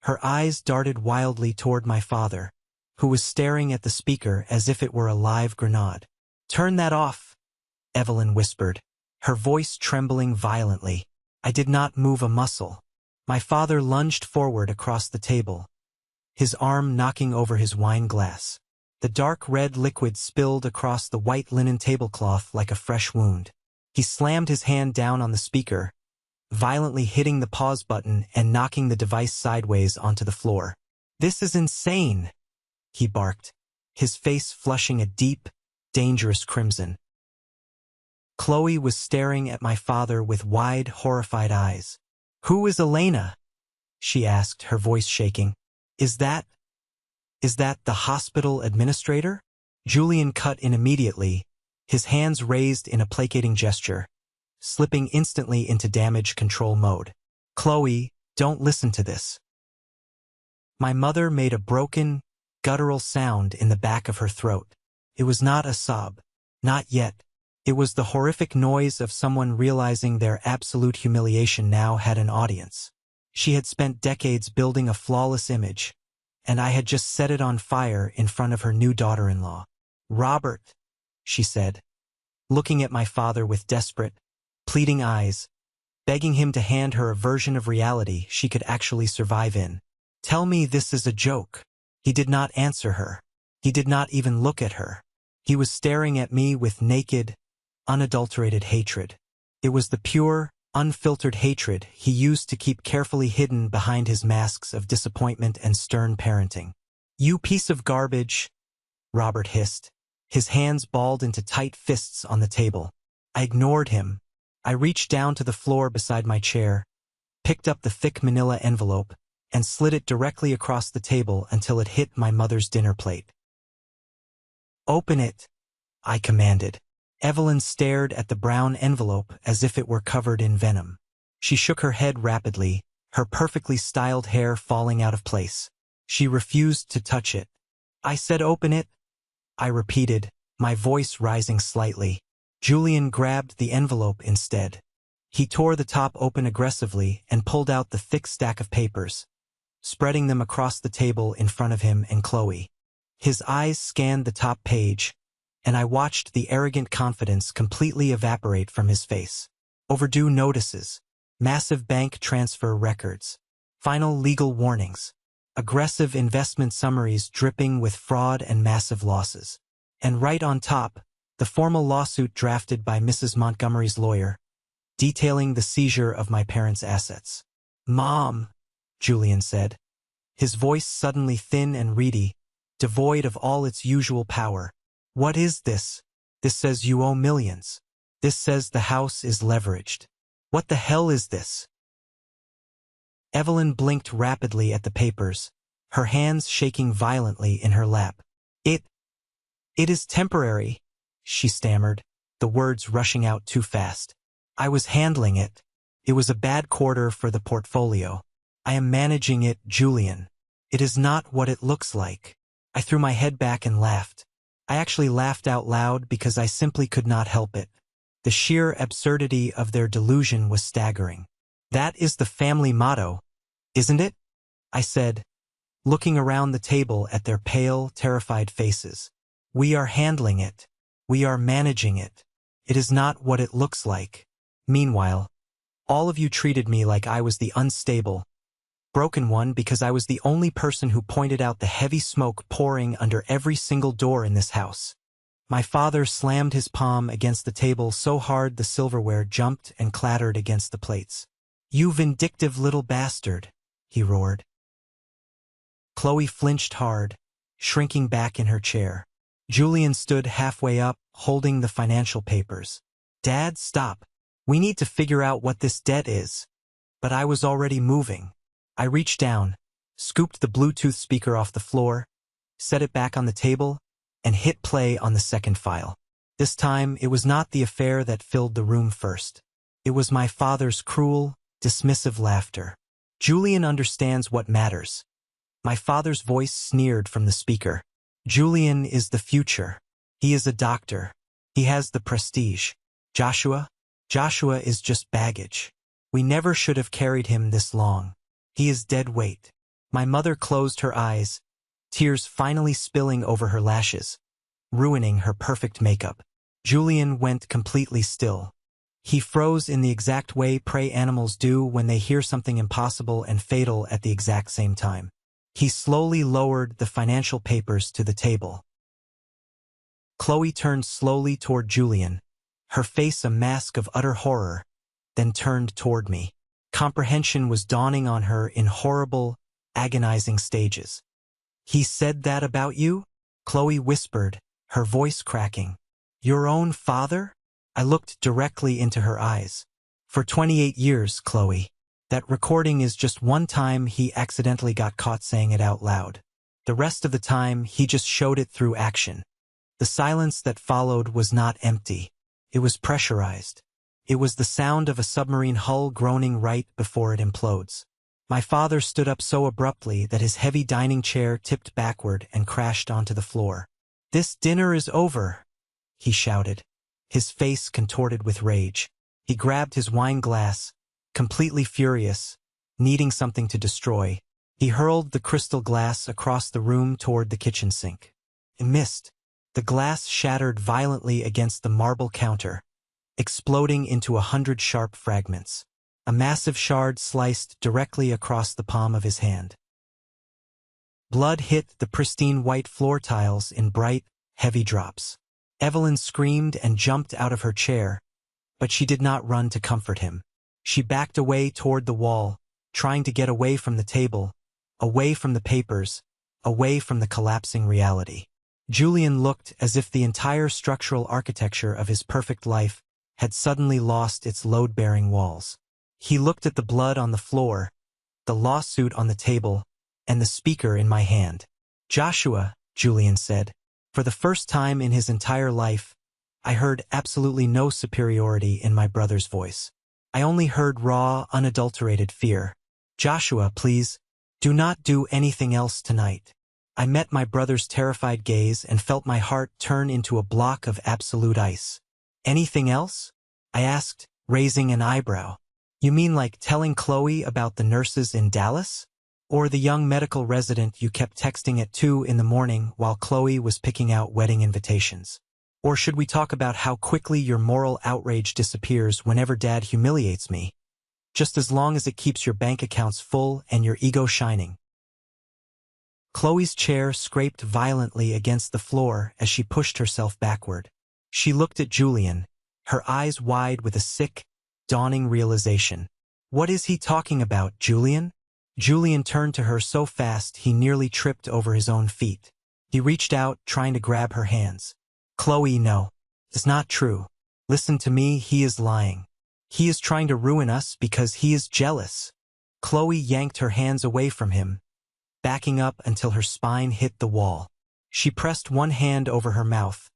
Her eyes darted wildly toward my father, who was staring at the speaker as if it were a live grenade. "Turn that off," Evelyn whispered, her voice trembling violently. I did not move a muscle. My father lunged forward across the table, his arm knocking over his wine glass. The dark red liquid spilled across the white linen tablecloth like a fresh wound. He slammed his hand down on the speaker, violently hitting the pause button and knocking the device sideways onto the floor. "This is insane," he barked, his face flushing a deep, dangerous crimson. Chloe was staring at my father with wide, horrified eyes. "Who is Elena?" she asked, her voice shaking. Is that the hospital administrator?" Julian cut in immediately, his hands raised in a placating gesture, slipping instantly into damage control mode. "Chloe, don't listen to this." My mother made a broken, guttural sound in the back of her throat. It was not a sob. Not yet. It was the horrific noise of someone realizing their absolute humiliation now had an audience. She had spent decades building a flawless image, and I had just set it on fire in front of her new daughter-in-law. "Robert," she said, looking at my father with desperate, pleading eyes, begging him to hand her a version of reality she could actually survive in. "Tell me this is a joke." He did not answer her. He did not even look at her. He was staring at me with naked, unadulterated hatred. It was the pure, unfiltered hatred he used to keep carefully hidden behind his masks of disappointment and stern parenting. "You piece of garbage," Robert hissed, his hands balled into tight fists on the table. I ignored him. I reached down to the floor beside my chair, picked up the thick manila envelope, and slid it directly across the table until it hit my mother's dinner plate. "Open it," I commanded. Evelyn stared at the brown envelope as if it were covered in venom. She shook her head rapidly, her perfectly styled hair falling out of place. She refused to touch it. "I said open it," I repeated, my voice rising slightly. Julian grabbed the envelope instead. He tore the top open aggressively and pulled out the thick stack of papers, spreading them across the table in front of him and Chloe. His eyes scanned the top page, and I watched the arrogant confidence completely evaporate from his face. Overdue notices, massive bank transfer records, Final legal warnings. Aggressive investment summaries dripping with fraud and massive losses. And right on top, the formal lawsuit drafted by Mrs. Montgomery's lawyer, detailing the seizure of my parents' assets. "Mom," Julian said, his voice suddenly thin and reedy, devoid of all its usual power. "What is this? This says you owe millions. This says the house is leveraged. What the hell is this?" Evelyn blinked rapidly at the papers, her hands shaking violently in her lap. It is temporary," she stammered, the words rushing out too fast. "I was handling it. It was a bad quarter for the portfolio. I am managing it, Julian. It is not what it looks like." I threw my head back and laughed. I actually laughed out loud because I simply could not help it. The sheer absurdity of their delusion was staggering. "That is the family motto, isn't it?" I said, looking around the table at their pale, terrified faces. "We are handling it. We are managing it. It is not what it looks like." Meanwhile, all of you treated me like I was the unstable, broken one because I was the only person who pointed out the heavy smoke pouring under every single door in this house. My father slammed his palm against the table so hard the silverware jumped and clattered against the plates. "You vindictive little bastard," he roared. Chloe flinched hard, shrinking back in her chair. Julian stood halfway up, holding the financial papers. "Dad, stop. We need to figure out what this debt is." But I was already moving. I reached down, scooped the Bluetooth speaker off the floor, set it back on the table, and hit play on the second file. This time, it was not the affair that filled the room first. It was my father's cruel, dismissive laughter. "Julian understands what matters." My father's voice sneered from the speaker. "Julian is the future. He is a doctor. He has the prestige. Joshua is just baggage. We never should have carried him this long. He is dead weight." My mother closed her eyes, tears finally spilling over her lashes, ruining her perfect makeup. Julian went completely still. He froze in the exact way prey animals do when they hear something impossible and fatal at the exact same time. He slowly lowered the financial papers to the table. Chloe turned slowly toward Julian, her face a mask of utter horror, then turned toward me. Comprehension was dawning on her in horrible, agonizing stages. "He said that about you?" Chloe whispered, her voice cracking. "Your own father?" I looked directly into her eyes. "For 28 years, Chloe. That recording is just one time he accidentally got caught saying it out loud. The rest of the time, he just showed it through action. The silence that followed was not empty. It was pressurized. It was the sound of a submarine hull groaning right before it implodes. My father stood up so abruptly that his heavy dining chair tipped backward and crashed onto the floor. "This dinner is over," he shouted, his face contorted with rage. He grabbed his wine glass, completely furious, needing something to destroy. He hurled the crystal glass across the room toward the kitchen sink. It missed. The glass shattered violently against the marble counter, exploding into 100 sharp fragments. A massive shard sliced directly across the palm of his hand. Blood hit the pristine white floor tiles in bright, heavy drops. Evelyn screamed and jumped out of her chair, but she did not run to comfort him. She backed away toward the wall, trying to get away from the table, away from the papers, away from the collapsing reality. Julian looked as if the entire structural architecture of his perfect life had suddenly lost its load-bearing walls. He looked at the blood on the floor, the lawsuit on the table, and the speaker in my hand. "Joshua," Julian said. For the first time in his entire life, I heard absolutely no superiority in my brother's voice. I only heard raw, unadulterated fear. "Joshua, please, do not do anything else tonight." I met my brother's terrified gaze and felt my heart turn into a block of absolute ice. "Anything else?" I asked, raising an eyebrow. "You mean like telling Chloe about the nurses in Dallas? Or the young medical resident you kept texting at 2 in the morning while Chloe was picking out wedding invitations? Or should we talk about how quickly your moral outrage disappears whenever Dad humiliates me?" just as long as it keeps your bank accounts full and your ego shining. Chloe's chair scraped violently against the floor as she pushed herself backward. She looked at Julian, her eyes wide with a sick, dawning realization. What is he talking about, Julian? Julian turned to her so fast he nearly tripped over his own feet. He reached out, trying to grab her hands. Chloe, no. It's not true. Listen to me, he is lying. He is trying to ruin us because he is jealous. Chloe yanked her hands away from him, backing up until her spine hit the wall. She pressed one hand over her mouth,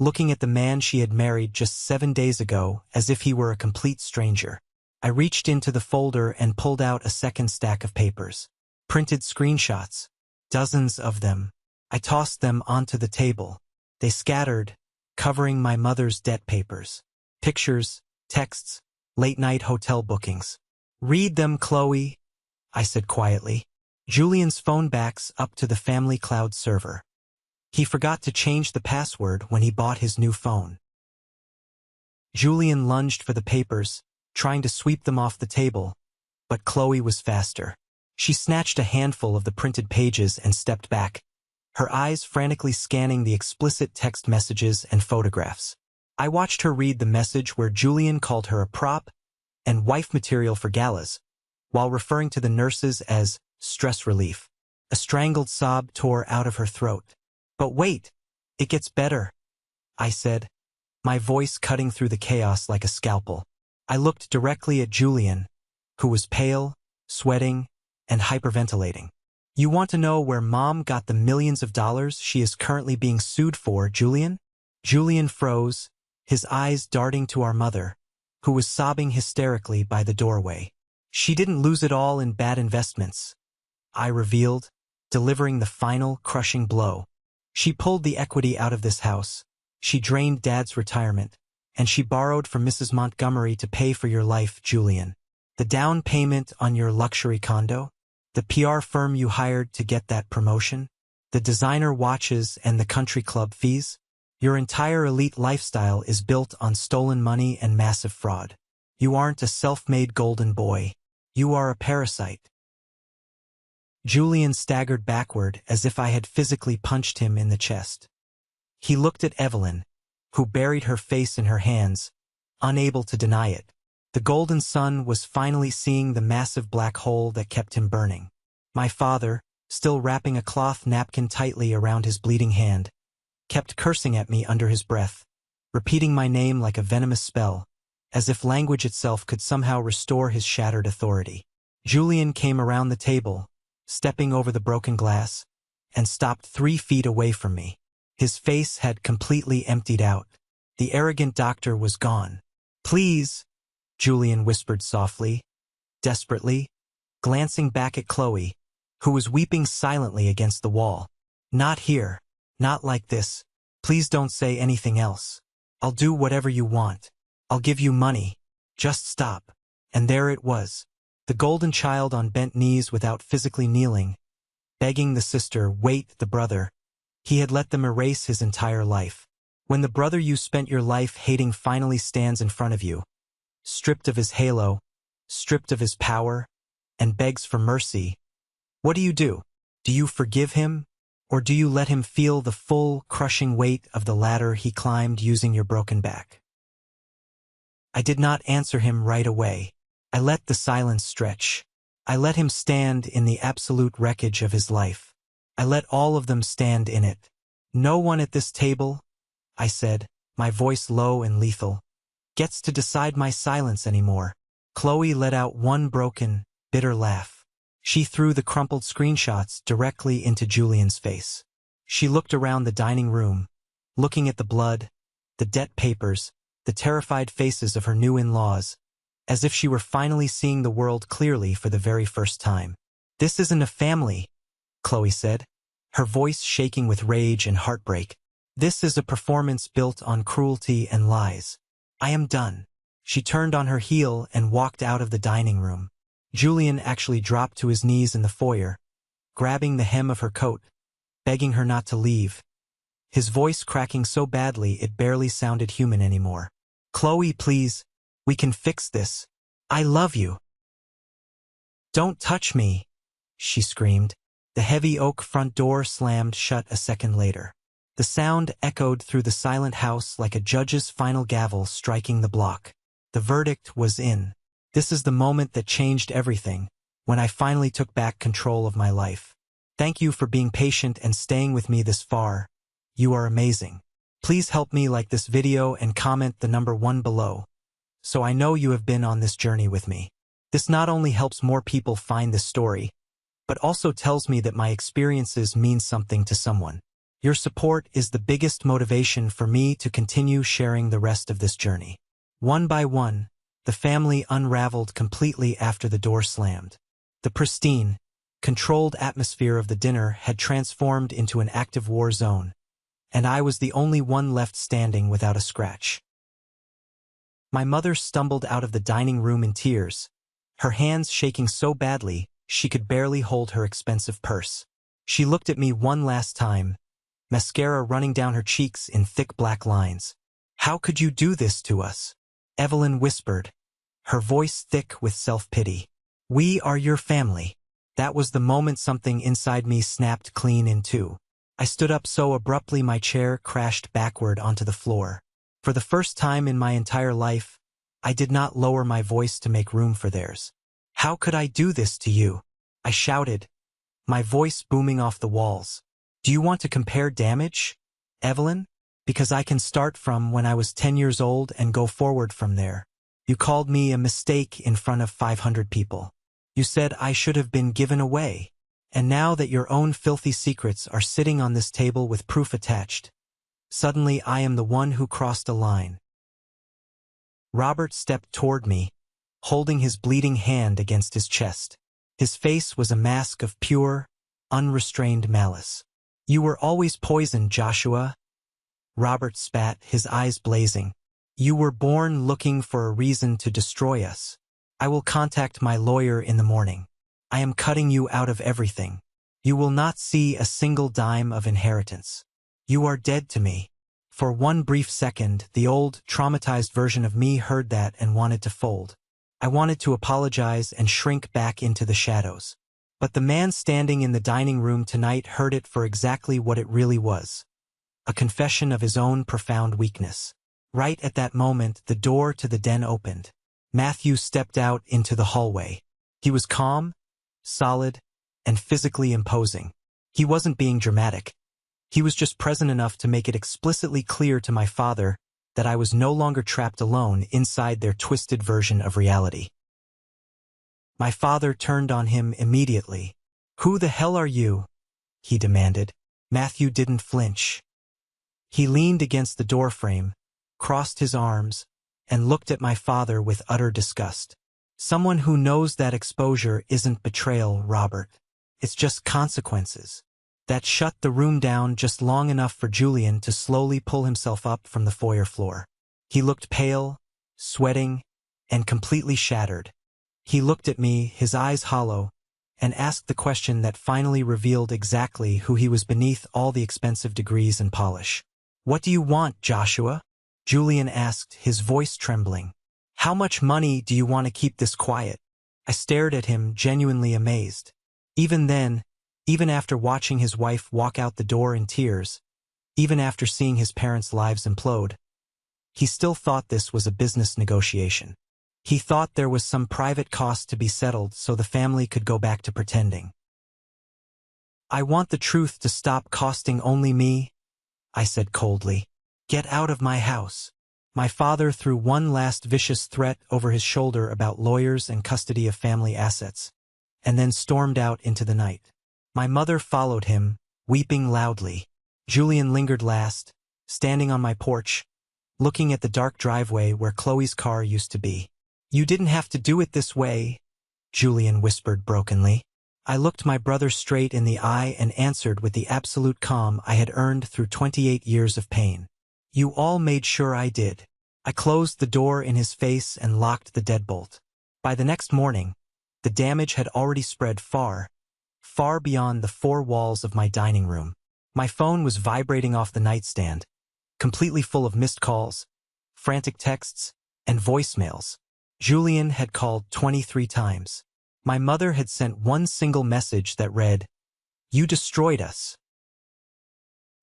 looking at the man she had married just 7 days ago as if he were a complete stranger. I reached into the folder and pulled out a second stack of papers. Printed screenshots. Dozens of them. I tossed them onto the table. They scattered, covering my mother's debt papers. Pictures, texts, late-night hotel bookings. Read them, Chloe, I said quietly. Julian's phone backs up to the family cloud server. He forgot to change the password when he bought his new phone. Julian lunged for the papers, trying to sweep them off the table, but Chloe was faster. She snatched a handful of the printed pages and stepped back, her eyes frantically scanning the explicit text messages and photographs. I watched her read the message where Julian called her a prop and wife material for galas, while referring to the nurses as stress relief. A strangled sob tore out of her throat. But wait, it gets better, I said, my voice cutting through the chaos like a scalpel. I looked directly at Julian, who was pale, sweating, and hyperventilating. You want to know where Mom got the millions of dollars she is currently being sued for, Julian? Julian froze, his eyes darting to our mother, who was sobbing hysterically by the doorway. She didn't lose it all in bad investments, I revealed, delivering the final, crushing blow. She pulled the equity out of this house. She drained Dad's retirement. And she borrowed from Mrs. Montgomery to pay for your life, Julian. The down payment on your luxury condo, the PR firm you hired to get that promotion, the designer watches and the country club fees. Your entire elite lifestyle is built on stolen money and massive fraud. You aren't a self-made golden boy. You are a parasite. Julian staggered backward as if I had physically punched him in the chest. He looked at Evelyn, who buried her face in her hands, unable to deny it. The golden sun was finally seeing the massive black hole that kept him burning. My father, still wrapping a cloth napkin tightly around his bleeding hand, kept cursing at me under his breath, repeating my name like a venomous spell, as if language itself could somehow restore his shattered authority. Julian came around the table, stepping over the broken glass, and stopped 3 feet away from me. His face had completely emptied out. The arrogant doctor was gone. Please, Julian whispered softly, desperately, glancing back at Chloe, who was weeping silently against the wall. Not here. Not like this. Please don't say anything else. I'll do whatever you want. I'll give you money. Just stop. And there it was. The golden child on bent knees without physically kneeling, begging the sister, wait, the brother. He had let them erase his entire life. When the brother you spent your life hating finally stands in front of you, stripped of his halo, stripped of his power, and begs for mercy, what do? Do you forgive him, or do you let him feel the full, crushing weight of the ladder he climbed using your broken back? I did not answer him right away. I let the silence stretch. I let him stand in the absolute wreckage of his life. I let all of them stand in it. No one at this table, I said, my voice low and lethal, gets to decide my silence anymore. Chloe let out one broken, bitter laugh. She threw the crumpled screenshots directly into Julian's face. She looked around the dining room, looking at the blood, the debt papers, the terrified faces of her new in-laws, as if she were finally seeing the world clearly for the very first time. This isn't a family, Chloe said, her voice shaking with rage and heartbreak. This is a performance built on cruelty and lies. I am done. She turned on her heel and walked out of the dining room. Julian actually dropped to his knees in the foyer, grabbing the hem of her coat, begging her not to leave, his voice cracking so badly it barely sounded human anymore. Chloe, please, we can fix this. I love you. "Don't touch me!" she screamed. The heavy oak front door slammed shut a second later. The sound echoed through the silent house like a judge's final gavel striking the block. The verdict was in. This is the moment that changed everything, when I finally took back control of my life. Thank you for being patient and staying with me this far. You are amazing. Please help me like this video and comment the number 1 below, so I know you have been on this journey with me. This not only helps more people find this story, but also tells me that my experiences mean something to someone. Your support is the biggest motivation for me to continue sharing the rest of this journey. One by one, the family unraveled completely after the door slammed. The pristine, controlled atmosphere of the dinner had transformed into an active war zone, and I was the only one left standing without a scratch. My mother stumbled out of the dining room in tears, her hands shaking so badly she could barely hold her expensive purse. She looked at me one last time, mascara running down her cheeks in thick black lines. "How could you do this to us?" Evelyn whispered, her voice thick with self-pity. "We are your family." That was the moment something inside me snapped clean in two. I stood up so abruptly my chair crashed backward onto the floor. For the first time in my entire life, I did not lower my voice to make room for theirs. "How could I do this to you?" I shouted, my voice booming off the walls. "Do you want to compare damage, Evelyn? Because I can start from when I was 10 years old and go forward from there. You called me a mistake in front of 500 people. You said I should have been given away. And now that your own filthy secrets are sitting on this table with proof attached, suddenly I am the one who crossed a line." Robert stepped toward me, holding his bleeding hand against his chest. His face was a mask of pure, unrestrained malice. "You were always poisoned, Joshua." Robert spat, his eyes blazing. "You were born looking for a reason to destroy us. I will contact my lawyer in the morning. I am cutting you out of everything. You will not see a single dime of inheritance. You are dead to me." For one brief second, the old, traumatized version of me heard that and wanted to fold. I wanted to apologize and shrink back into the shadows. But the man standing in the dining room tonight heard it for exactly what it really was. A confession of his own profound weakness. Right at that moment, the door to the den opened. Matthew stepped out into the hallway. He was calm, solid, and physically imposing. He wasn't being dramatic. He was just present enough to make it explicitly clear to my father that I was no longer trapped alone inside their twisted version of reality. My father turned on him immediately. "Who the hell are you?" he demanded. Matthew didn't flinch. He leaned against the doorframe, crossed his arms, and looked at my father with utter disgust. "Someone who knows that exposure isn't betrayal, Robert. It's just consequences." That shut the room down just long enough for Julian to slowly pull himself up from the foyer floor. He looked pale, sweating, and completely shattered. He looked at me, his eyes hollow, and asked the question that finally revealed exactly who he was beneath all the expensive degrees and polish. "What do you want, Joshua?" Julian asked, his voice trembling. "How much money do you want to keep this quiet?" I stared at him, genuinely amazed. Even then, even after watching his wife walk out the door in tears, even after seeing his parents' lives implode, he still thought this was a business negotiation. He thought there was some private cost to be settled so the family could go back to pretending. "I want the truth to stop costing only me," I said coldly. "Get out of my house." My father threw one last vicious threat over his shoulder about lawyers and custody of family assets, and then stormed out into the night. My mother followed him, weeping loudly. Julian lingered last, standing on my porch, looking at the dark driveway where Chloe's car used to be. "You didn't have to do it this way," Julian whispered brokenly. I looked my brother straight in the eye and answered with the absolute calm I had earned through 28 years of pain. "You all made sure I did." I closed the door in his face and locked the deadbolt. By the next morning, the damage had already spread far, far beyond the four walls of my dining room. My phone was vibrating off the nightstand, completely full of missed calls, frantic texts, and voicemails. Julian had called 23 times. My mother had sent one single message that read, "You destroyed us."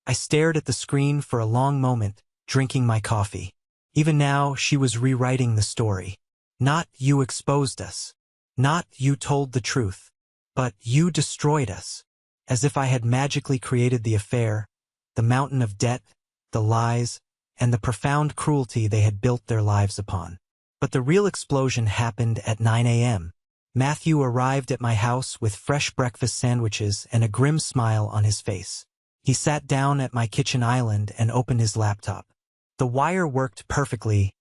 I stared at the screen for a long moment, drinking my coffee. Even now, she was rewriting the story. Not "you exposed us." Not "you told the truth." But "you destroyed us." As if I had magically created the affair, the mountain of debt, the lies, and the profound cruelty they had built their lives upon. But the real explosion happened at 9 a.m. Matthew arrived at my house with fresh breakfast sandwiches and a grim smile on his face. He sat down at my kitchen island and opened his laptop. "The wire worked perfectly,"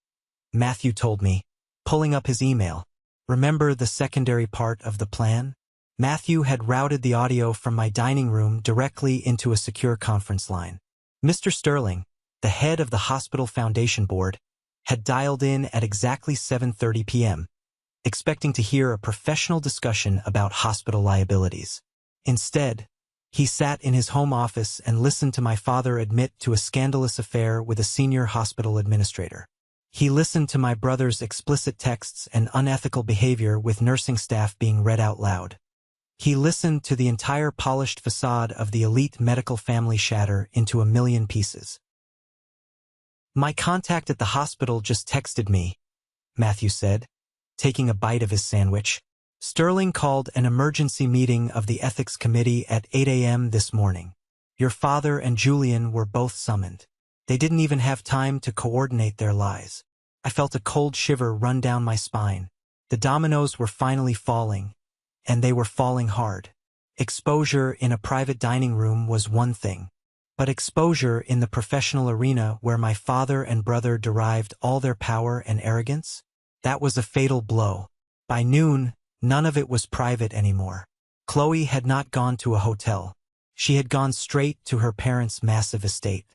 Matthew told me, pulling up his email. "Remember the secondary part of the plan?" Matthew had routed the audio from my dining room directly into a secure conference line. Mr. Sterling, the head of the Hospital Foundation Board, had dialed in at exactly 7:30 p.m., expecting to hear a professional discussion about hospital liabilities. Instead, he sat in his home office and listened to my father admit to a scandalous affair with a senior hospital administrator. He listened to my brother's explicit texts and unethical behavior with nursing staff being read out loud. He listened to the entire polished facade of the elite medical family shatter into a million pieces. "My contact at the hospital just texted me," Matthew said, taking a bite of his sandwich. "Sterling called an emergency meeting of the ethics committee at 8 a.m. this morning. Your father and Julian were both summoned. They didn't even have time to coordinate their lies." I felt a cold shiver run down my spine. The dominoes were finally falling, and they were falling hard. Exposure in a private dining room was one thing, but exposure in the professional arena where my father and brother derived all their power and arrogance? That was a fatal blow. By noon, none of it was private anymore. Chloe had not gone to a hotel. She had gone straight to her parents' massive estate.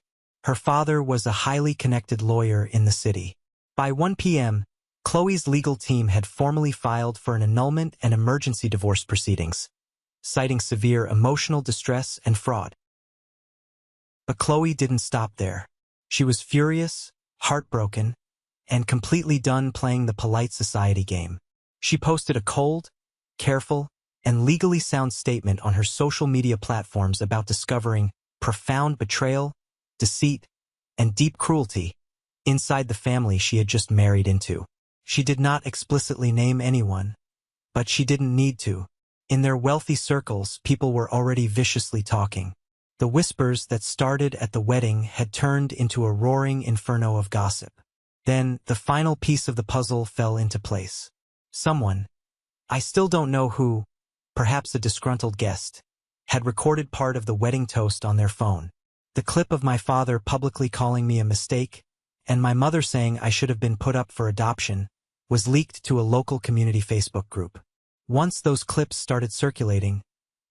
Her father was a highly connected lawyer in the city. By 1 p.m., Chloe's legal team had formally filed for an annulment and emergency divorce proceedings, citing severe emotional distress and fraud. But Chloe didn't stop there. She was furious, heartbroken, and completely done playing the polite society game. She posted a cold, careful, and legally sound statement on her social media platforms about discovering profound betrayal, deceit, and deep cruelty inside the family she had just married into. She did not explicitly name anyone, but she didn't need to. In their wealthy circles, people were already viciously talking. The whispers that started at the wedding had turned into a roaring inferno of gossip. Then, the final piece of the puzzle fell into place. Someone, I still don't know who, perhaps a disgruntled guest, had recorded part of the wedding toast on their phone. The clip of my father publicly calling me a mistake, and my mother saying I should have been put up for adoption, was leaked to a local community Facebook group. Once those clips started circulating,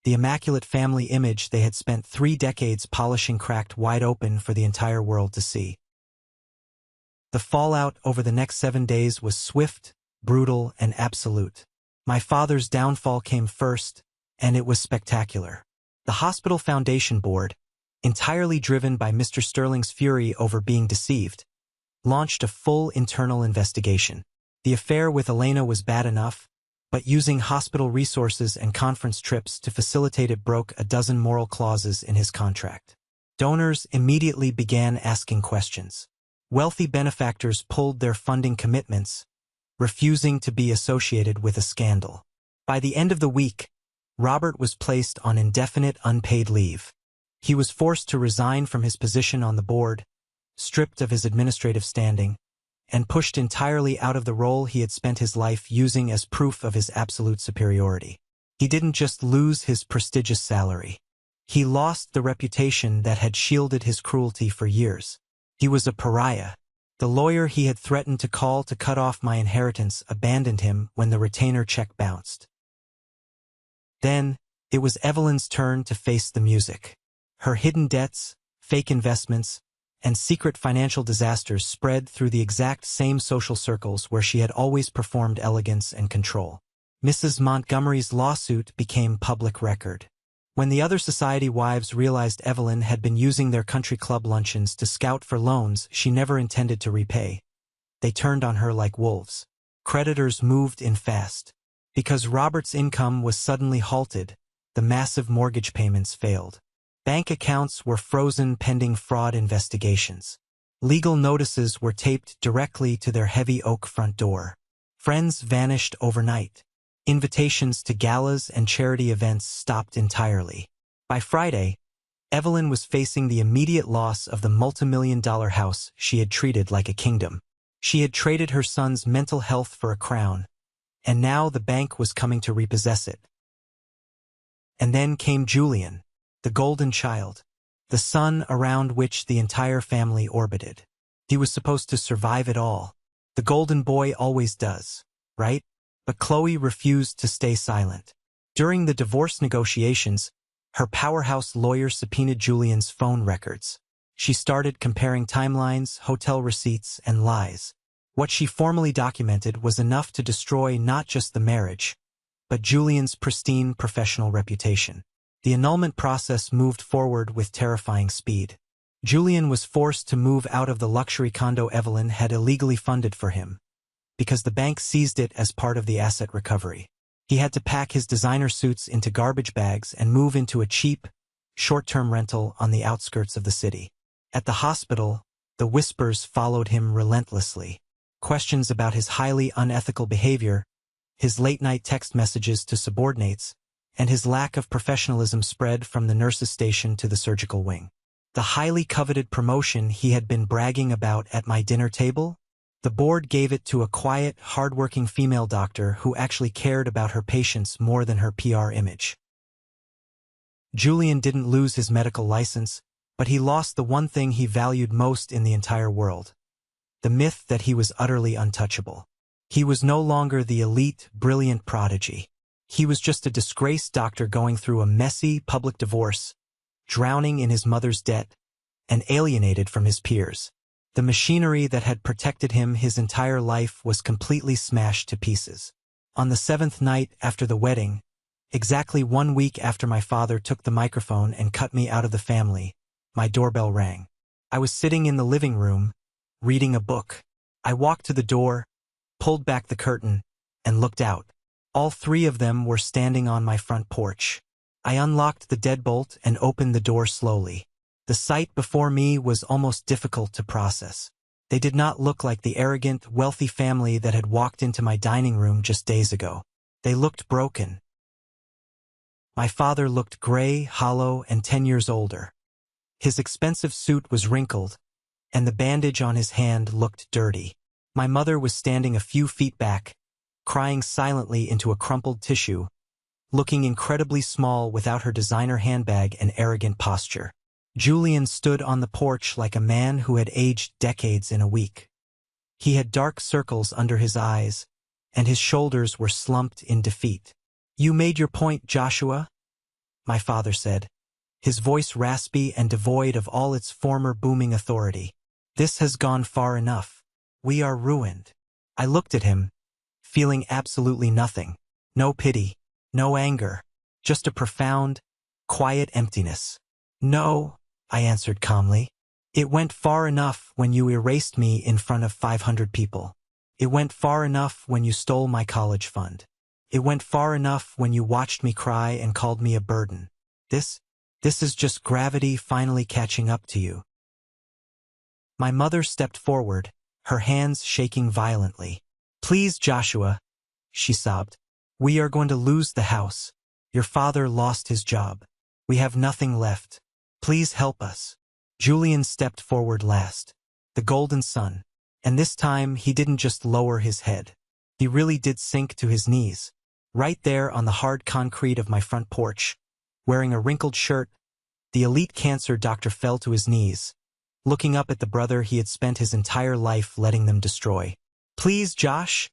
the immaculate family image they had spent 3 decades polishing cracked wide open for the entire world to see. The fallout over the next 7 days was swift, brutal, and absolute. My father's downfall came first, and it was spectacular. The Hospital Foundation Board, entirely driven by Mr. Sterling's fury over being deceived, launched a full internal investigation. The affair with Elena was bad enough, but using hospital resources and conference trips to facilitate it broke a dozen moral clauses in his contract. Donors immediately began asking questions. Wealthy benefactors pulled their funding commitments, refusing to be associated with a scandal. By the end of the week, Robert was placed on indefinite unpaid leave. He was forced to resign from his position on the board, stripped of his administrative standing, and pushed entirely out of the role he had spent his life using as proof of his absolute superiority. He didn't just lose his prestigious salary. He lost the reputation that had shielded his cruelty for years. He was a pariah. The lawyer he had threatened to call to cut off my inheritance abandoned him when the retainer check bounced. Then, it was Evelyn's turn to face the music. Her hidden debts, fake investments, and secret financial disasters spread through the exact same social circles where she had always performed elegance and control. Mrs. Montgomery's lawsuit became public record. When the other society wives realized Evelyn had been using their country club luncheons to scout for loans she never intended to repay, they turned on her like wolves. Creditors moved in fast. Because Robert's income was suddenly halted, the massive mortgage payments failed. Bank accounts were frozen pending fraud investigations. Legal notices were taped directly to their heavy oak front door. Friends vanished overnight. Invitations to galas and charity events stopped entirely. By Friday, Evelyn was facing the immediate loss of the multimillion-dollar house she had treated like a kingdom. She had traded her son's mental health for a crown, and now the bank was coming to repossess it. And then came Julian, the golden child, the sun around which the entire family orbited. He was supposed to survive it all. The golden boy always does, right? But Chloe refused to stay silent. During the divorce negotiations, her powerhouse lawyer subpoenaed Julian's phone records. She started comparing timelines, hotel receipts, and lies. What she formally documented was enough to destroy not just the marriage, but Julian's pristine professional reputation. The annulment process moved forward with terrifying speed. Julian was forced to move out of the luxury condo Evelyn had illegally funded for him, because the bank seized it as part of the asset recovery. He had to pack his designer suits into garbage bags and move into a cheap, short-term rental on the outskirts of the city. At the hospital, the whispers followed him relentlessly. Questions about his highly unethical behavior, his late-night text messages to subordinates, and his lack of professionalism spread from the nurse's station to the surgical wing. The highly coveted promotion he had been bragging about at my dinner table? The board gave it to a quiet, hard-working female doctor who actually cared about her patients more than her PR image. Julian didn't lose his medical license, but he lost the one thing he valued most in the entire world: the myth that he was utterly untouchable. He was no longer the elite, brilliant prodigy. He was just a disgraced doctor going through a messy, public divorce, drowning in his mother's debt, and alienated from his peers. The machinery that had protected him his entire life was completely smashed to pieces. On the 7th night after the wedding, exactly 1 week after my father took the microphone and cut me out of the family, my doorbell rang. I was sitting in the living room, reading a book. I walked to the door, pulled back the curtain, and looked out. All three of them were standing on my front porch. I unlocked the deadbolt and opened the door slowly. The sight before me was almost difficult to process. They did not look like the arrogant, wealthy family that had walked into my dining room just days ago. They looked broken. My father looked gray, hollow, and 10 years older. His expensive suit was wrinkled, and the bandage on his hand looked dirty. My mother was standing a few feet back, crying silently into a crumpled tissue, looking incredibly small without her designer handbag and arrogant posture. Julian stood on the porch like a man who had aged decades in a week. He had dark circles under his eyes, and his shoulders were slumped in defeat. "You made your point, Joshua," my father said, his voice raspy and devoid of all its former booming authority. "This has gone far enough. We are ruined." I looked at him, feeling absolutely nothing. No pity, no anger, just a profound, quiet emptiness. "No," I answered calmly. "It went far enough when you erased me in front of 500 people. It went far enough when you stole my college fund. It went far enough when you watched me cry and called me a burden. This is just gravity finally catching up to you." My mother stepped forward, her hands shaking violently. "Please, Joshua," she sobbed. "We are going to lose the house. Your father lost his job. We have nothing left. Please help us." Julian stepped forward last, the golden son, and this time he didn't just lower his head. He really did sink to his knees. Right there on the hard concrete of my front porch, wearing a wrinkled shirt, the elite cancer doctor fell to his knees, looking up at the brother he had spent his entire life letting them destroy. "Please, Josh,"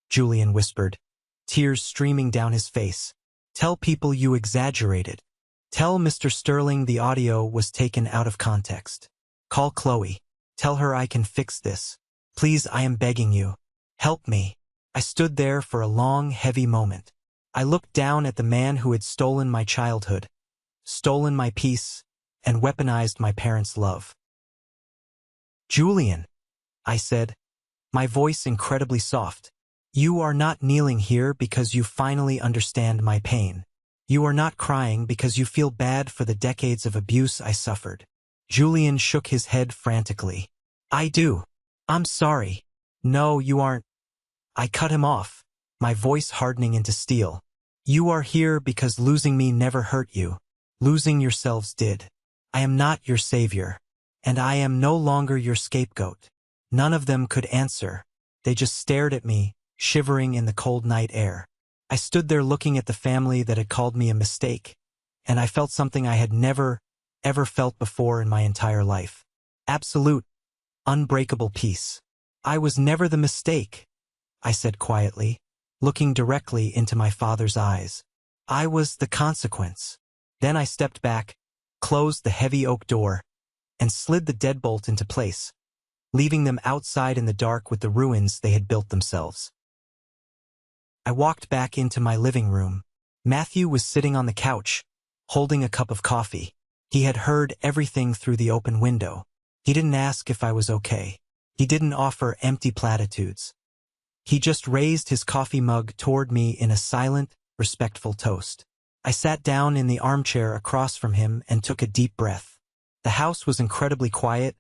Julian whispered, tears streaming down his face. "Tell people you exaggerated. Tell Mr. Sterling the audio was taken out of context. Call Chloe. Tell her I can fix this. Please, I am begging you. Help me." I stood there for a long, heavy moment. I looked down at the man who had stolen my childhood, stolen my peace, and weaponized my parents' love. "Julian," I said, my voice incredibly soft, You are not kneeling here because you finally understand my pain. You are not crying because you feel bad for the decades of abuse I suffered. Julian shook his head frantically. I do. I'm sorry. No, you aren't. I cut him off, my voice hardening into steel. You are here because losing me never hurt you. Losing yourselves did. I am not your savior. And I am no longer your scapegoat. None of them could answer. They just stared at me, shivering in the cold night air. I stood there looking at the family that had called me a mistake, and I felt something I had never, ever felt before in my entire life. Absolute, unbreakable peace. I was never the mistake, I said quietly, looking directly into my father's eyes. I was the consequence. Then I stepped back, closed the heavy oak door, and slid the deadbolt into place, leaving them outside in the dark with the ruins they had built themselves. I walked back into my living room. Matthew was sitting on the couch, holding a cup of coffee. He had heard everything through the open window. He didn't ask if I was okay. He didn't offer empty platitudes. He just raised his coffee mug toward me in a silent, respectful toast. I sat down in the armchair across from him and took a deep breath. The house was incredibly quiet,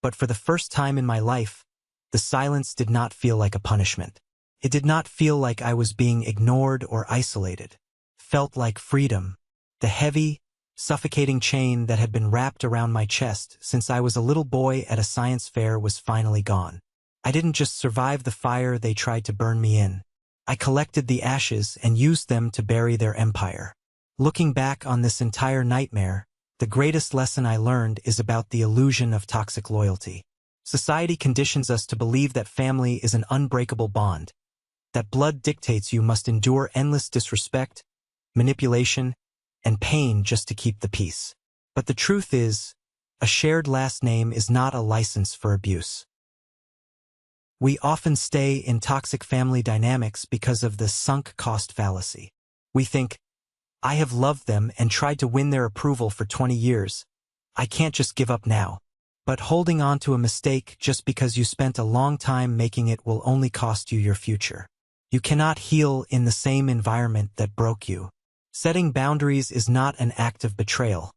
but for the first time in my life, the silence did not feel like a punishment. It did not feel like I was being ignored or isolated. It felt like freedom. The heavy, suffocating chain that had been wrapped around my chest since I was a little boy at a science fair was finally gone. I didn't just survive the fire they tried to burn me in. I collected the ashes and used them to bury their empire. Looking back on this entire nightmare, the greatest lesson I learned is about the illusion of toxic loyalty. Society conditions us to believe that family is an unbreakable bond, that blood dictates you must endure endless disrespect, manipulation, and pain just to keep the peace. But the truth is, a shared last name is not a license for abuse. We often stay in toxic family dynamics because of the sunk cost fallacy. We think, I have loved them and tried to win their approval for 20 years. I can't just give up now. But holding on to a mistake just because you spent a long time making it will only cost you your future. You cannot heal in the same environment that broke you. Setting boundaries is not an act of betrayal.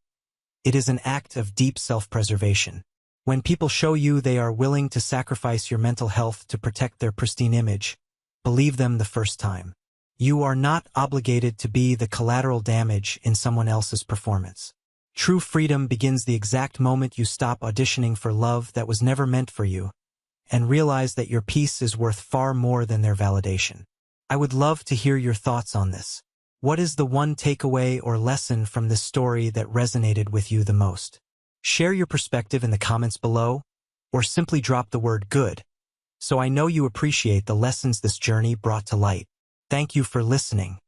It is an act of deep self-preservation. When people show you they are willing to sacrifice your mental health to protect their pristine image, believe them the first time. You are not obligated to be the collateral damage in someone else's performance. True freedom begins the exact moment you stop auditioning for love that was never meant for you, and realize that your peace is worth far more than their validation. I would love to hear your thoughts on this. What is the one takeaway or lesson from this story that resonated with you the most? Share your perspective in the comments below, or simply drop the word good, so I know you appreciate the lessons this journey brought to light. Thank you for listening.